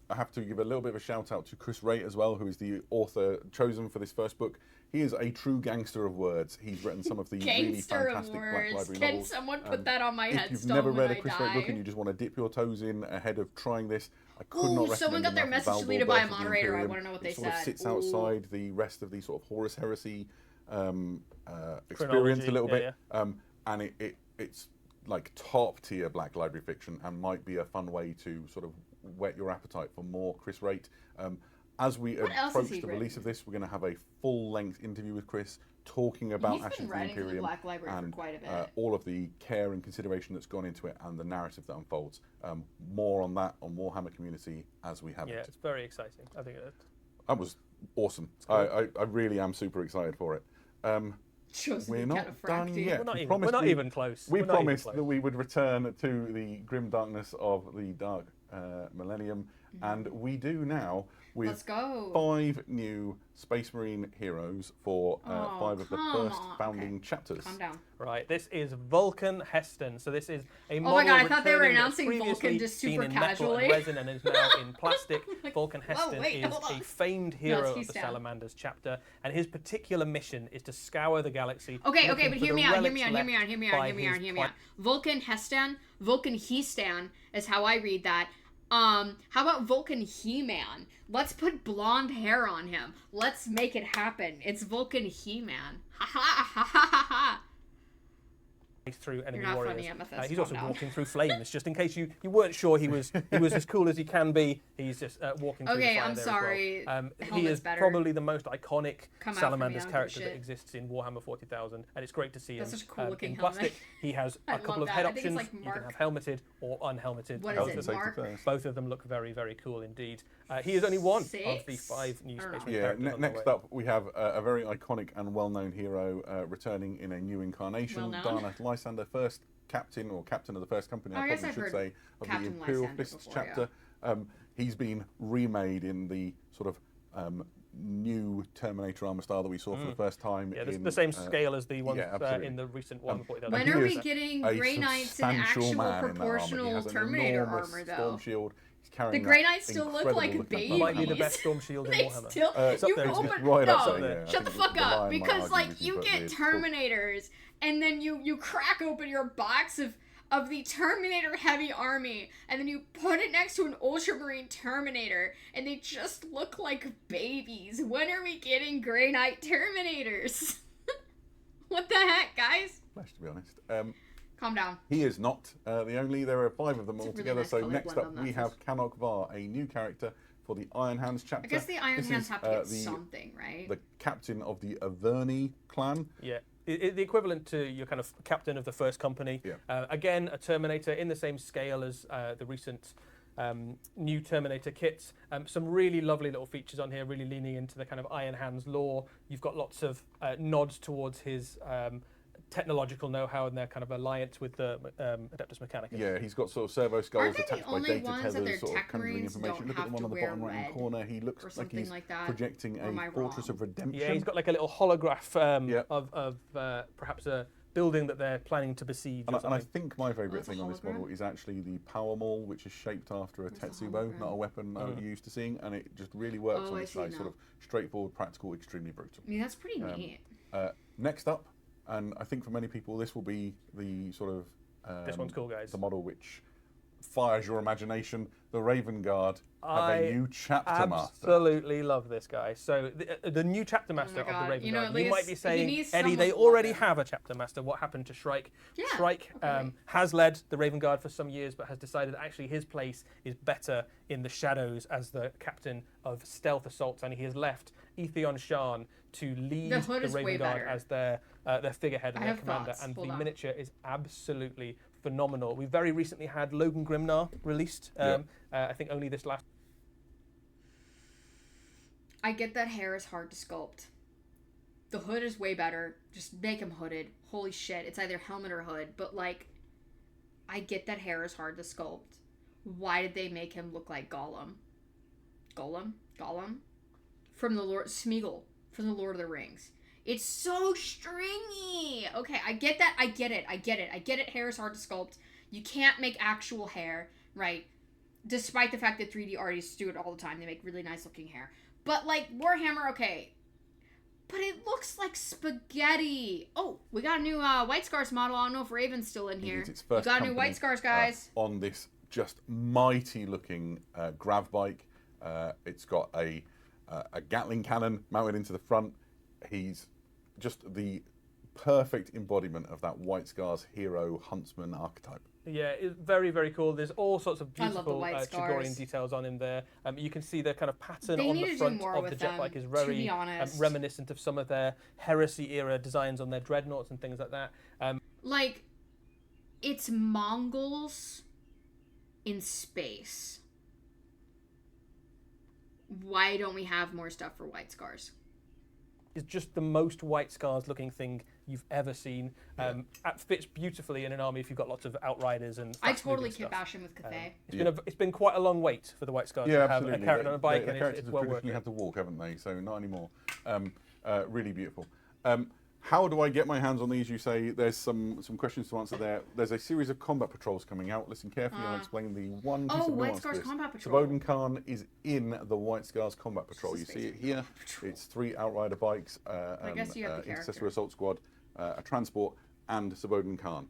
I have to give a little bit of a shout out to Chris Wray as well, who is the author chosen for this first book. He is a true gangster of words. He's written some of the really Gangster of fantastic Black words. Library Can novels. someone put that on my If headstone you've never read a when Chris I Wray die? book and you just want to dip your toes in ahead of trying this, I could not Ooh, recommend someone got their enough message to me Valdor to buy a Birth of the moderator. I Imperium. want to know what they It sort of said. sits Ooh. outside the rest of the sort of Horus Heresy experience Chronology, a little yeah, bit, and it's like top tier Black Library fiction, and might be a fun way to sort of whet your appetite for more Chris Wright. As we What else has approach he the release written? of this, we're going to have a full-length interview with Chris talking about He's Ashes been of the writing for the Imperium Black Library for and quite a bit. all of the care and consideration that's gone into it and the narrative that unfolds. More on that on Warhammer Community as we have Yeah, it. it's very exciting. I think That was awesome. cool. I really am super excited for it. Shows We're the not done cataphracti. yet. we're not even close. We We're not even promised close. that we would return to the grim darkness of the Dark Millennium, and we do now with Let's go. 5 new Space Marine heroes for Oh, 5 of the come first on. founding Okay. chapters. Calm down. Right, this is Vulcan Heston. So this is a Oh model my god, I thought they were returning that's announcing Vulcan previously just been super in metal casually. and resin and is now in plastic. Vulcan whoa, Heston wait, is hold on. a famed hero of he's the down. Salamanders chapter, and his particular mission is to scour the galaxy. Okay, looking but for hear the me out, hear relics me out, hear me out, left hear me by out, hear me out, his hear me out. Vulcan Hestan is how I read that. How about Vulcan He-Man? Let's put blonde hair on him. Let's make it happen. It's Vulcan He-Man. Ha ha ha ha ha ha. Through enemy You're not warriors. funny, Amethyst. He's Calm also down. walking through flames, just in case you weren't sure he was as cool as he can be. He's just walking through Okay, the fire I'm there sorry. as well. The He helmet's is better. probably the most iconic Come out for me, Salamanders I don't give a character that shit. exists in Warhammer 40,000, and it's great to see That's him such a cool looking in helmet. plastic. He has I a couple love of that. head I think it's options. like You can Mark. have helmeted or unhelmeted. What Both is it, of them- Mark? Both of them look very, very cool indeed. He is only one of the 6? 5 new I don't Space know. Marine Yeah, characters on the next way. up we have a very iconic and well-known hero returning in a new incarnation. Well-known? Darnath Lysander, first captain of the first company, Oh, I I guess probably I've should heard say, of Captain the Imperial Lysander Fists before, chapter. He's been remade in the sort of new Terminator armor style that we saw for the first time. Yeah, in, the same scale as the ones absolutely. in the recent Warhammer 40,000. When he are we is getting a Grey Knights in substantial actual man in that armor. He proportional has an Terminator enormous armor, though? storm shield. He's The carrying Grey that Knights still look incredible like looking babies. Might be the hammer. best storm shield in They Warhammer. still, It's up you there, it's open, right no, up there, yeah. I shut the think fuck the up, Lion might because argue like with you, you but get it's cool. Terminators, and then you crack open your box of the Terminator heavy army, and then you put it next to an Ultramarine Terminator, and they just look like babies. When are we getting Grey Knight Terminators? What the heck, guys? Flesh, to be honest. Calm down. He is not the only. There are 5 of them It's a really altogether. nice So colour next blend up on that we have Kanok Var, a new character for the Iron Hands chapter. I guess the Iron This Hands is, have to get the, something, right? the captain of the Averni clan. Yeah, the equivalent to your kind of captain of the first company. Yeah. Again, a Terminator in the same scale as the recent new Terminator kits. Some really lovely little features on here, really leaning into the kind of Iron Hands lore. You've got lots of nods towards his technological know-how and their kind of alliance with the Adeptus Mechanicus. Yeah, he's got sort of servo skulls Aren't they the attached by only data ones that their tethers, sort of tech conjuring marines information. don't Look at the have one to on the wear bottom right-hand red corner. He or looks like something he's like that? projecting Or am I a fortress wrong? of redemption. Yeah, he's got like a little holograph Yep. of perhaps a building that they're planning to besiege. And or I something. think my favourite it's a thing on this hologram? model is actually the power maul, which is shaped after a It's a Tetsubo, hologram. not a weapon I'm used to seeing, and it just really works Oh, on I this see side. now. Sort of straightforward, practical, extremely brutal. I mean, that's pretty neat. Next up, and I think for many people this will be the sort of This one's cool, guys. the model which fires your imagination. The Raven Guard have I a new chapter master. Absolutely love this guy. So the new chapter master Oh my of God. the Raven You know, Guard. at You might least be he saying, needs Eddie, they someone to love already him. have a chapter master. What happened to Shrike? Yeah, Shrike okay. has led the Raven Guard for some years, but has decided that actually his place is better in the shadows as the captain of stealth assaults, and he has left Etheon Shan to lead The hood the is way Raven Guard better. as their figurehead and I their have commander. thoughts. And Hold the on. miniature is absolutely phenomenal. We very recently had Logan Grimnar released. I think only this last. I get that hair is hard to sculpt. The hood is way better. Just make him hooded. Holy shit. It's either helmet or hood. But, like, I get that hair is hard to sculpt. Why did they make him look like Gollum? Gollum? From the Lord... Smeagol. From the Lord of the Rings. It's so stringy. Okay, I get that. I get it. Hair is hard to sculpt. You can't make actual hair, right? Despite the fact that 3D artists do it all the time. They make really nice looking hair. But, like, Warhammer, okay. But it looks like spaghetti. Oh, we got a new White Scars model. I don't know if Raven's still in here. It is its We first got a new company, White Scars, guys. on this just mighty looking grav bike. It's got a Gatling cannon mounted into the front. He's just the perfect embodiment of that White Scars hero huntsman archetype. Yeah, it's very, very cool. There's all sorts of I love the beautiful White Chagorian Scars. details on him there. You can see the kind of pattern They on need the to do front more of the with jet them, bike is to very be honest. reminiscent of some of their Heresy era designs on their dreadnoughts and things like that. Like, it's Mongols in space. Why don't we have more stuff for White Scars? is just the most White Scars looking thing you've ever seen. It fits beautifully in an army if you've got lots of outriders and I fast totally moving kit stuff. bash him with Cathay. It's been quite a long wait for the White Scars to have absolutely. a character on a bike, The and characters it's have well worth traditionally it. had to walk, haven't they? So not anymore. Really beautiful. How do I get my hands on these? You say there's some questions to answer there. There's a series of combat patrols coming out. Listen carefully. I'll explain the one piece of White nuance to Scars this. Combat Patrol. Sabodin Khan is in the White Scars Combat Patrol. You see it here. It's 3 Outrider bikes, guess you have the Intercessor character. Assault Squad, a transport, and Sabodin Khan.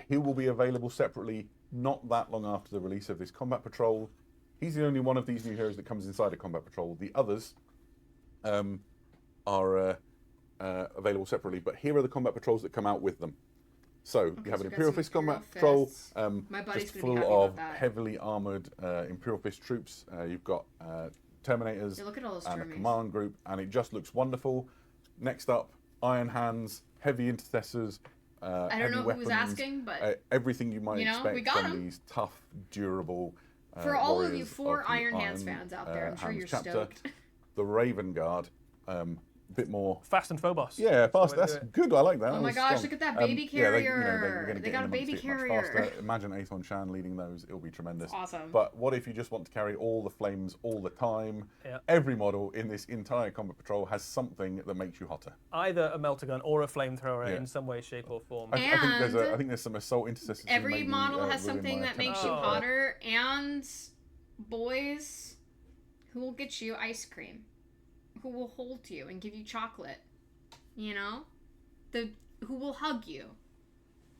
He will be available separately not that long after the release of this Combat Patrol. He's the only one of these new heroes that comes inside a Combat Patrol. The others are available separately, but here are the Combat Patrols that come out with them. So you have so an we've got Imperial some Fist Imperial Combat Patrol, Fists. My buddy's just gonna be full happy about of that. heavily armoured Imperial Fist troops. You've got Terminators Yeah, look at all those and a Termies. command group, and it just looks wonderful. Next up, Iron Hands, Heavy Intercessors, I don't know who was asking, but everything you might you know, expect we got from 'em. these tough, durable for all of you warriors 4 of the Iron Hands fans out there, I'm sure Hands you're chapter. stoked. The Raven Guard, a bit more. Fast and Phobos. Yeah, fast. way to That's do it. good. I like that. Oh That my was gosh, strong. look at that baby carrier. Gonna They get got a in baby amongst it much carrier. faster. Imagine Aethon Shan leading those. It'll be tremendous. Awesome. But what if you just want to carry all the flames all the time? Yeah. Every model in this entire combat patrol has something that makes you hotter. Either a melter gun or a flamethrower Yeah. in some way, shape, or form. I think there's some assault intercessors. who Every maybe, model has ruin something my that makes attempt you at, hotter, and boys who will get you ice cream, who will hold you and give you chocolate, you know, who will hug you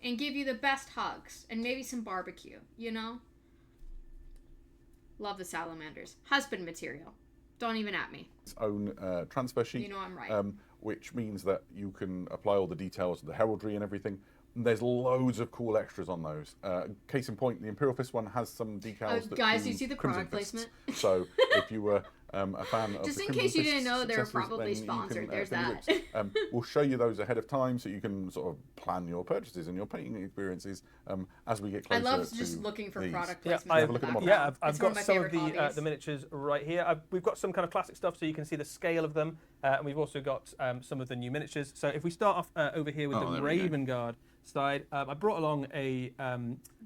and give you the best hugs and maybe some barbecue, you know. Love the salamanders. Husband material. Don't even at me. its own transfer sheet. You know I'm right. Which means that you can apply all the details of the heraldry and everything. And there's loads of cool extras on those. Case in point, the Imperial Fist one has some decals. Guys, do you see the Crimson product Fists. placement? So if you were a fan of Just the in Crimson case you Fist didn't know, they were successors, probably then you sponsored. can, There's fill your that. boots. We'll show you those ahead of time so you can sort of plan your purchases and your painting experiences as we get I closer love to just looking for these. product Yeah, placement. have a look at the model. I've It's one got of my some of favorite the hobbies. miniatures right here. We've got some kind of classic stuff so you can see the scale of them, and we've also got some of the new miniatures. So if we start off over here with Oh, the there we go. Raven Guard side, I brought along a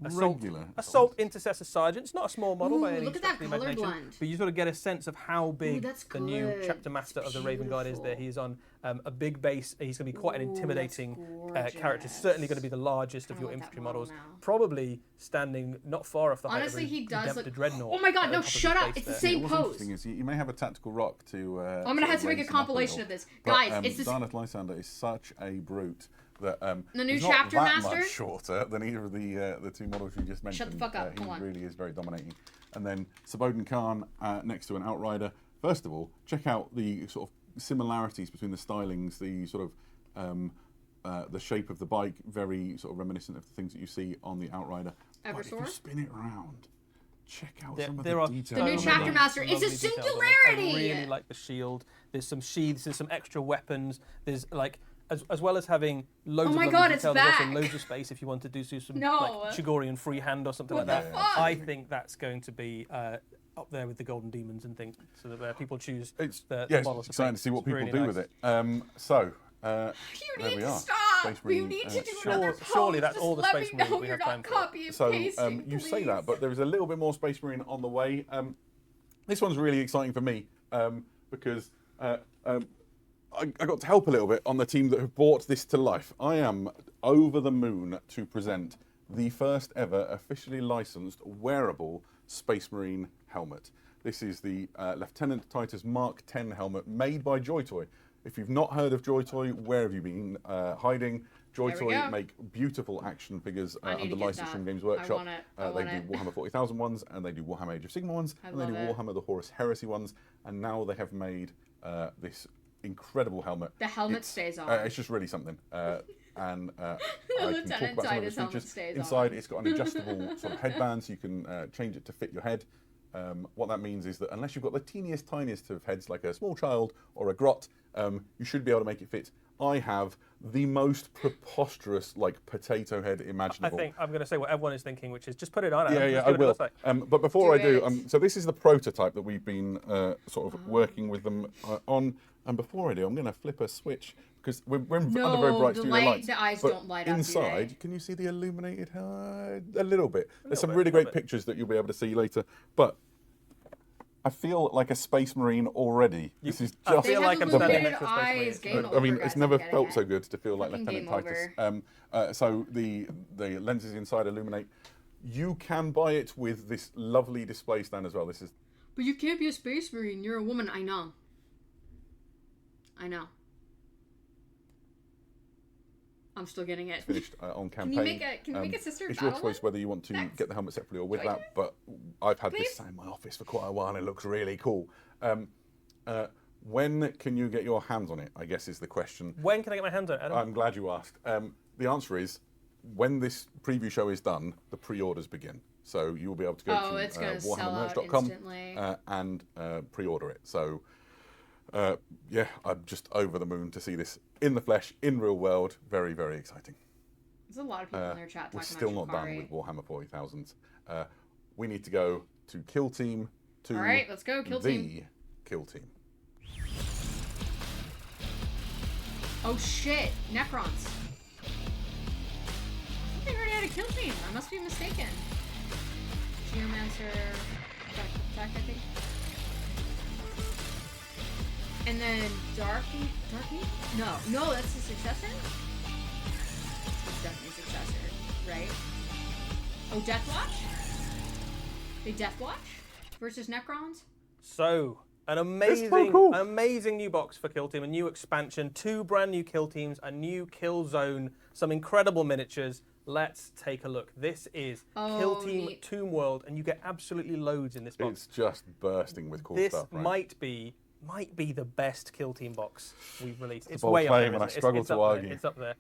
Regular assault intercessor sergeant. It's not a small model by Ooh, any look at stretch that of the color imagination, blend. but you sort of get a sense of how big that's the new good. chapter master It's of the Raven Guard is. There, beautiful. he's on a big base. He's going to be quite an Ooh, intimidating that's character. gorgeous. Certainly going to be the largest of I your want that infantry model models. now. Probably standing not far off the height Honestly, of a he does Redemptor look. Dreadnought. Oh my god, at no! top of his Shut up! base It's the there. same What's pose. interesting is you may have a tactical rock to. I'm gonna have to make a raise him up compilation little. of this. But, Guys, it's this. Darneth Lysander is such a brute that The new he's chapter not that master? much shorter than either of the two models you just mentioned. Shut the fuck up, He come on. really is very dominating. And then Sabodin Khan next to an Outrider. First of all, check out the sort of similarities between the stylings, the sort of the shape of the bike, very sort of reminiscent of the things that you see on the Outrider. But if you Eversor? spin it around, check out There, some of there the are details. The new so chapter many master. It's a lovely details on it. Singularity! I really like the shield. There's some sheaths. There's some extra weapons. There's like, as well as having loads Oh of my lovely God, it's details, there's also back! loads of space if you want to do some No. like Chigorian freehand or something What like the that. fuck? I think that's going to be up there with the Golden Demons and things, so that where people choose It's the yes, models it's exciting to see what It's people really do nice. with it. So You there need we to are. stop. Space You Marine, need to do sure- another pose. surely that's Just all the let Space me Marines know we you're have time not for. copy and So pasting, you say please. that, but there is a little bit more Space Marine on the way. This one's really exciting for me because I got to help a little bit on the team that have brought this to life. I am over the moon to present the first ever officially licensed wearable Space Marine helmet. This is the Lieutenant Titus Mark 10 helmet made by Joy Toy. If you've not heard of Joy Toy, where have you been hiding? Joy There we Toy go. make beautiful action figures I need under to get license that. from Games I Workshop. want it. I They want do it. Warhammer 40,000 ones, and they do Warhammer Age of Sigmar ones, and they do love it. Warhammer the Horus Heresy ones, and now they have made this incredible helmet. The helmet stays on. It's just really something. And I can talk Lieutenant about some of Titus its helmet features. stays Inside, on. it's got an adjustable sort of headband, so you can change it to fit your head. What that means is that unless you've got the teeniest, tiniest of heads, like a small child or a grot, you should be able to make it fit I have the most preposterous, like, potato head I imaginable. think I'm going to say what everyone is thinking, which is just put it on. Adam. Yeah, Let's yeah, see I what it will. looks like. But before Do I do, it. so this is the prototype that we've been sort of working with them on. And before I do, I'm going to flip a switch because we're under very bright studio lights. The eyes but don't light up. inside, can you see the illuminated HUD? A little bit. There's some bit, really a little great bit. pictures that you'll be able to see later. But I feel like a space marine already. This is I just feel They like have I'm standing illuminated next to a space marine. eyes. Game I over, mean, guys, it's never I'm getting felt it. so good to feel like Fucking Lieutenant game Titus. So the lenses inside illuminate. You can buy it with this lovely display stand as well. This is But you can't be a space marine. You're a woman. I know. I'm still getting it. finished on Can campaign. you make a sister It's your battle choice one? whether you want to Next. get the helmet separately or with Can I that. But I've had Please? this in my office for quite a while and it looks really cool. When can you get your hands on it? I guess is the question. When can I get my hands on it, Adam? I'm glad you asked. The answer is when this preview show is done, the pre-orders begin. So you'll be able to go Oh, to it's gonna sell out warhammermerch.com instantly. and pre-order it. So yeah, I'm just over the moon to see this in the flesh, in real world. Very, very exciting. There's a lot of people in their chat talking We're still about not done Shikari. with Warhammer 40,000. We need to go to Kill Team, to All right, let's go, Kill the Team. Kill Team. Oh shit, Necrons. I think they already had a kill team. I must be mistaken. Geomancer, attack, I think. And then Darky? No, that's the successor? It's definitely a successor, right? Oh, Deathwatch? They Deathwatch versus Necrons? So, an amazing, cool. an amazing new box for Kill Team, a new expansion, 2 brand new Kill Teams, a new Kill Zone, some incredible miniatures. Let's take a look. This is Kill Oh, Team neat. Tomb World, and you get absolutely loads in this box. It's just bursting with cool This stuff, right? might be the best Kill Team box we've released. It's bold way up claim, there. and I isn't it? struggle it's to up there. argue. It's up there.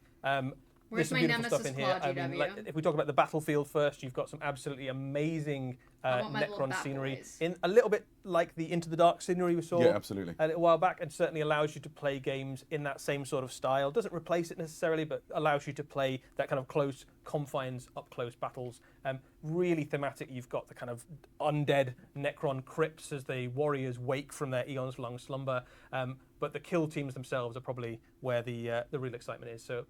Where's There's some my beautiful stuff nemesis in here. claw, GW? Like, if we talk about the battlefield first, you've got some absolutely amazing I want my little Necron bat scenery, boys. in a little bit like the Into the Dark scenery we saw Yeah, absolutely. a little while back, and certainly allows you to play games in that same sort of style. Doesn't replace it necessarily, but allows you to play that kind of close confines, up close battles. Really thematic. You've got the kind of undead Necron crypts as the warriors wake from their eons long slumber. But the kill teams themselves are probably where the real excitement is. So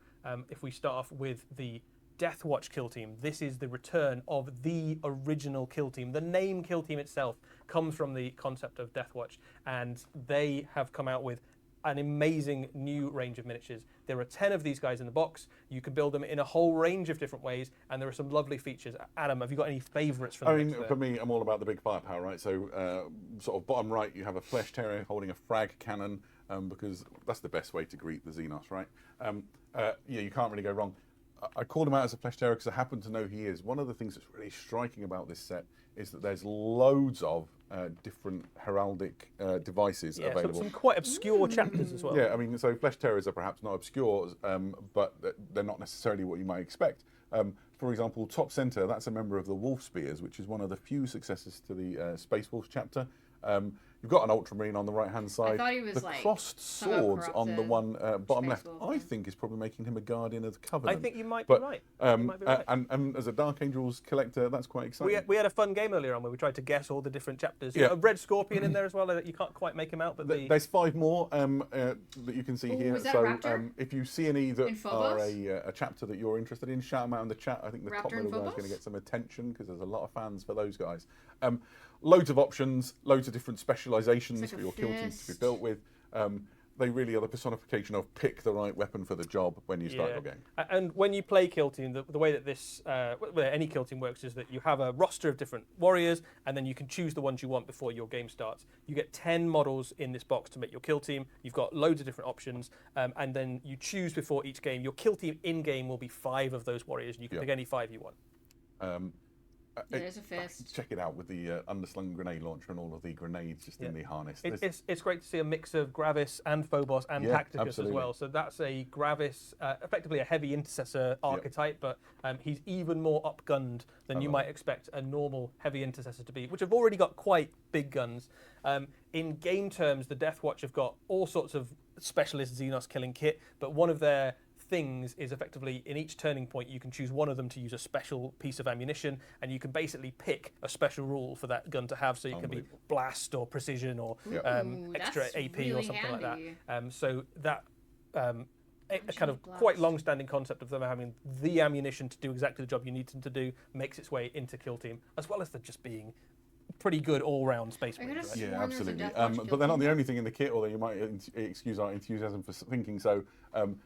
if we start off with the Deathwatch kill team, this is the return of the original kill team. The name kill team itself comes from the concept of Deathwatch, and they have come out with an amazing new range of miniatures. There are 10 of these guys in the box. You can build them in a whole range of different ways, and there are some lovely features. Adam, have you got any favourites from the I mean, mix there? for me, I'm all about the big firepower, right? So, sort of bottom right, you have a Flesh Terrier holding a frag cannon, because that's the best way to greet the Xenos, right? Yeah, you can't really go wrong. I called him out as a Flesh Terrier because I happen to know he is. One of the things that's really striking about this set is that there's loads of different heraldic devices Yeah, available. some quite obscure chapters as well. Yeah, I mean, so Flesh Terriers are perhaps not obscure, but they're not necessarily what you might expect. For example, top centre, that's a member of the Wolf Spears, which is one of the few successors to the Space Wolves chapter. You've got an Ultramarine on the right-hand side. thought he was, the like, crossed somehow swords on the corrupted one bottom Space left, Wolf, I yeah. think is probably making him a Guardian of the Covenant. I think you might But, be right. You might be right. And as a Dark Angels collector, that's quite exciting. We had a fun game earlier on where we tried to guess all the different chapters. Yeah. A Red Scorpion in there as well. You can't quite make him out, but There's 5 more that you can see Ooh, here. is that So Raptor? if you see any that In are Phobos? a chapter that you're interested in, shout them out in the chat. I think the top Raptor in middle guy is Phobos? going to get some attention because there's a lot of fans for those guys. Loads of options, loads of different specializations It's like for a your kill teams to be fist. built with. They really are the personification of pick the right weapon for the job when you start Yeah. your game. And when you play Kill Team, the way that this, any Kill Team works is that you have a roster of different warriors, and then you can choose the ones you want before your game starts. You get 10 models in this box to make your Kill Team. You've got loads of different options, and then you choose before each game. Your Kill Team in-game will be 5 of those warriors, and you can Yeah. pick any 5 you want. There's a fist. Check it out with the underslung grenade launcher and all of the grenades just in the harness. There's- It's great to see a mix of Gravis and Phobos and Yeah, Tacticus absolutely. as well. So that's a Gravis, effectively a heavy intercessor archetype, but he's even more upgunned than you might expect a normal heavy intercessor to be, which have already got quite big guns. In game terms, the Deathwatch have got all sorts of specialist Xenos killing kit, but one of their things is effectively in each turning point you can choose one of them to use a special piece of ammunition, and you can basically pick a special rule for that gun to have, so it can be blast or precision or extra that's AP really or something handy. like that. So that a kind of quite long-standing concept of them having the ammunition to do exactly the job you need them to do makes its way into Kill Team, as well as them just being pretty good all-round Space Marines. Right? Sworn Yeah, there's a absolutely. Death Watch But kill they're not team. the only thing in the kit, although you might excuse our enthusiasm for thinking so.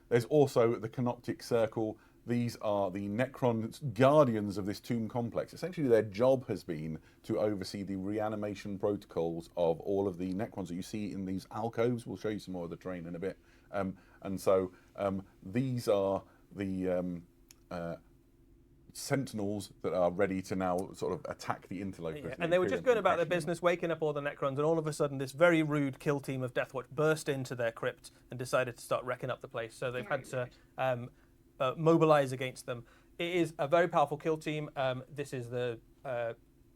There's also the Canoptic Circle. These are the Necron guardians of this tomb complex. Essentially, their job has been to oversee the reanimation protocols of all of the Necrons that you see in these alcoves. We'll show you some more of the terrain in a bit. And so these are the sentinels that are ready to now sort of attack the interlopers. Yeah, and they were just going about their business, waking up all the Necrons, and all of a sudden this very rude kill team of Deathwatch burst into their crypt and decided to start wrecking up the place. So they've had to mobilize against them. It is a very powerful kill team. This is the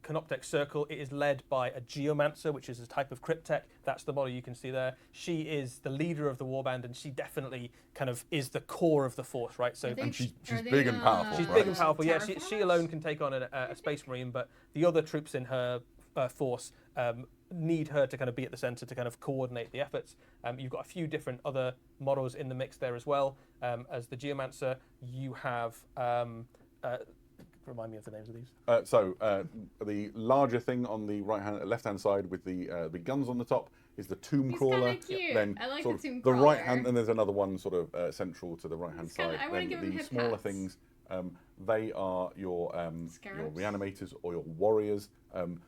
Canoptek Circle. It is led by a Geomancer, which is a type of cryptech. That's the model you can see there. She is the leader of the warband, and she definitely kind of is the core of the force, right? So And she's big and powerful. she's right? big and powerful. Yeah, she alone can take on a Space Marine, but the other troops in her force need her to kind of be at the center to kind of coordinate the efforts. You've got a few different other models in the mix there as well. As the Geomancer, you have remind me of the names of these. The larger thing on the left-hand side with the guns on the top is the Tomb Crawler. Kinda cute. Then I like sort the of Tomb the Crawler. right hand, and there's another one sort of central to the right-hand It's kinda- side. I wanna Then give him the hip smaller pats. things, they are your Scarabs? reanimators or your warriors.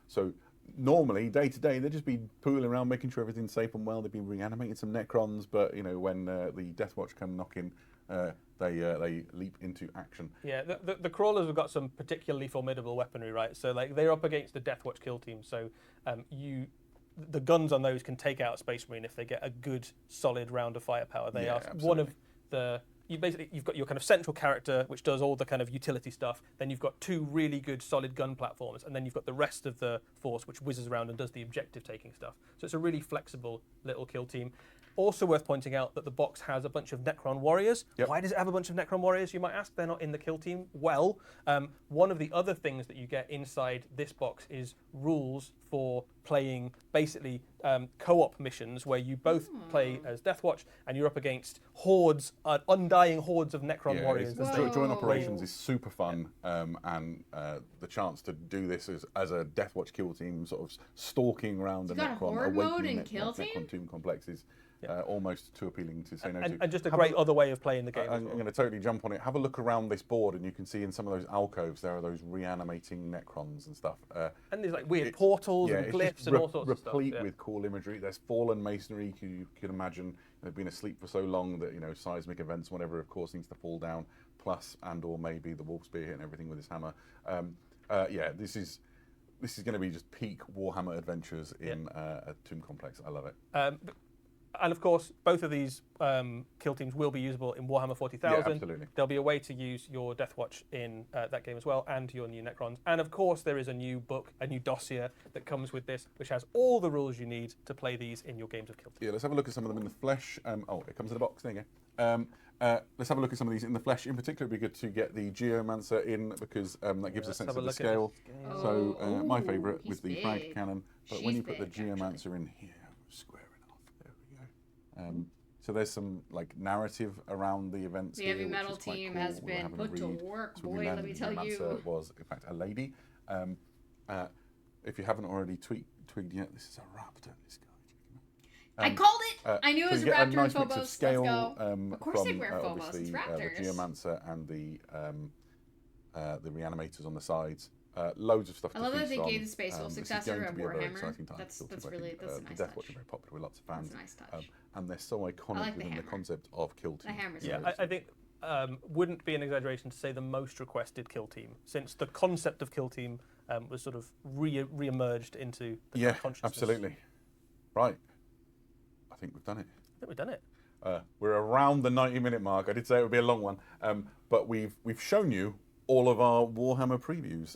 So normally, day to day, they'd just be pooling around, making sure everything's safe and well. They'd be reanimating some Necrons, but you know, when the Death Watch come knocking, they leap into action. Yeah, the crawlers have got some particularly formidable weaponry, right? So like they're up against the Death Watch kill team. So the guns on those can take out a Space Marine if they get a good solid round of firepower. They Yeah, are one of absolutely. you've got your kind of central character which does all the kind of utility stuff. Then you've got two really good solid gun platforms, and then you've got the rest of the force which whizzes around and does the objective taking stuff. So it's a really flexible little kill team. Also worth pointing out that the box has a bunch of Necron warriors. Yep. Why does it have a bunch of Necron warriors, you might ask? They're not in the kill team. Well, one of the other things that you get inside this box is rules for playing basically co-op missions where you both play as Deathwatch and you're up against hordes, undying hordes of Necron warriors. as they- Joint operations is super fun, and the chance to do this as a Death Watch kill team, sort of stalking around the got a Necron, horde mode awakening in Kill Team? Necron tomb complex is almost too appealing to say no to. and just a Have great other way of playing the game. I'm going to totally jump on it. Have a look around this board, and you can see in some of those alcoves there are those reanimating Necrons and stuff. And there's like weird portals and it's glyphs just and all sorts of stuff. replete Yeah. with cool imagery. There's fallen masonry. You can imagine they've been asleep for so long that seismic events, whatever, of course, needs to fall down. Plus, and or maybe the wolf spear hitting everything with his hammer. This is going to be just peak Warhammer adventures in a tomb complex. I love it. And of course, both of these kill teams will be usable in Warhammer 40,000. Yeah, absolutely. There'll be a way to use your Deathwatch in that game as well, and your new Necrons. And of course, there is a new book, a new dossier that comes with this, which has all the rules you need to play these in your games of kill team. Yeah, let's have a look at some of them in the flesh. It comes in a box. There you go. Let's have a look at some of these in the flesh. In particular, it'd be good to get the Geomancer in because that gives a let's sense have of a the look at scale. the So scale. my Ooh, favourite he's with the frag big. cannon. But She's when you put the big, actually. Geomancer in here, square it off. There we go. So there's some like narrative around the events. The here, heavy which metal is quite team cool. has We're been having a put to read. work, So we boy, learned let me that tell Geomancer you. was in fact a lady. If you haven't already twigged yet, this is a raptor. This guy. I called it! I knew it so was you a get raptor a nice and mix Phobos. of scale Let's go. Of course they from wear Phobos. obviously It's the raptors. Geomancer and the reanimators on the sides. Loads of stuff I to love that feast they on. gave the spaceful This is successor going to of be a very Warhammer. exciting time That's for Kill Team. really I think, that's a the nice Death touch. Watch are very popular with lots of fans. That's a nice touch. And they're so iconic like the within the hammer. concept of Kill Team. The hammer's Yeah, really I think wouldn't be an exaggeration to say the most requested kill team, since the concept of kill team was sort of re-emerged into the consciousness. Absolutely. Right. I think we've done it. I think we've done it. We're around the 90-minute mark. I did say it would be a long one, but we've shown you all of our Warhammer previews.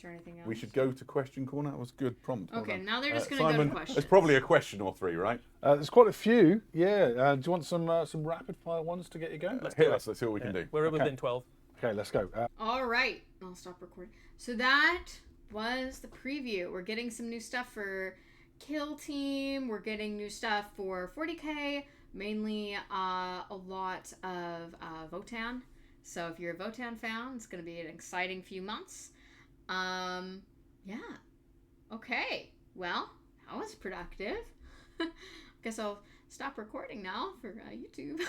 prompts or anything else. We should go to question corner. That was a good prompt. Well Okay, done. now they're just going to go to Simon, questions. there's probably a question or three, right? There's quite a few. Yeah. Do you want some rapid fire ones to get you going? Let's Hit do it. us. Let's see what we can do. We're Okay. within 12. Okay, let's go. All right, I'll stop recording. So that was the preview. We're getting some new stuff for Kill Team. We're getting new stuff for 40K. Mainly a lot of Votan. So if you're a Votan fan, it's going to be an exciting few months. Yeah. Okay. Well, that was productive. Guess I'll stop recording now for YouTube.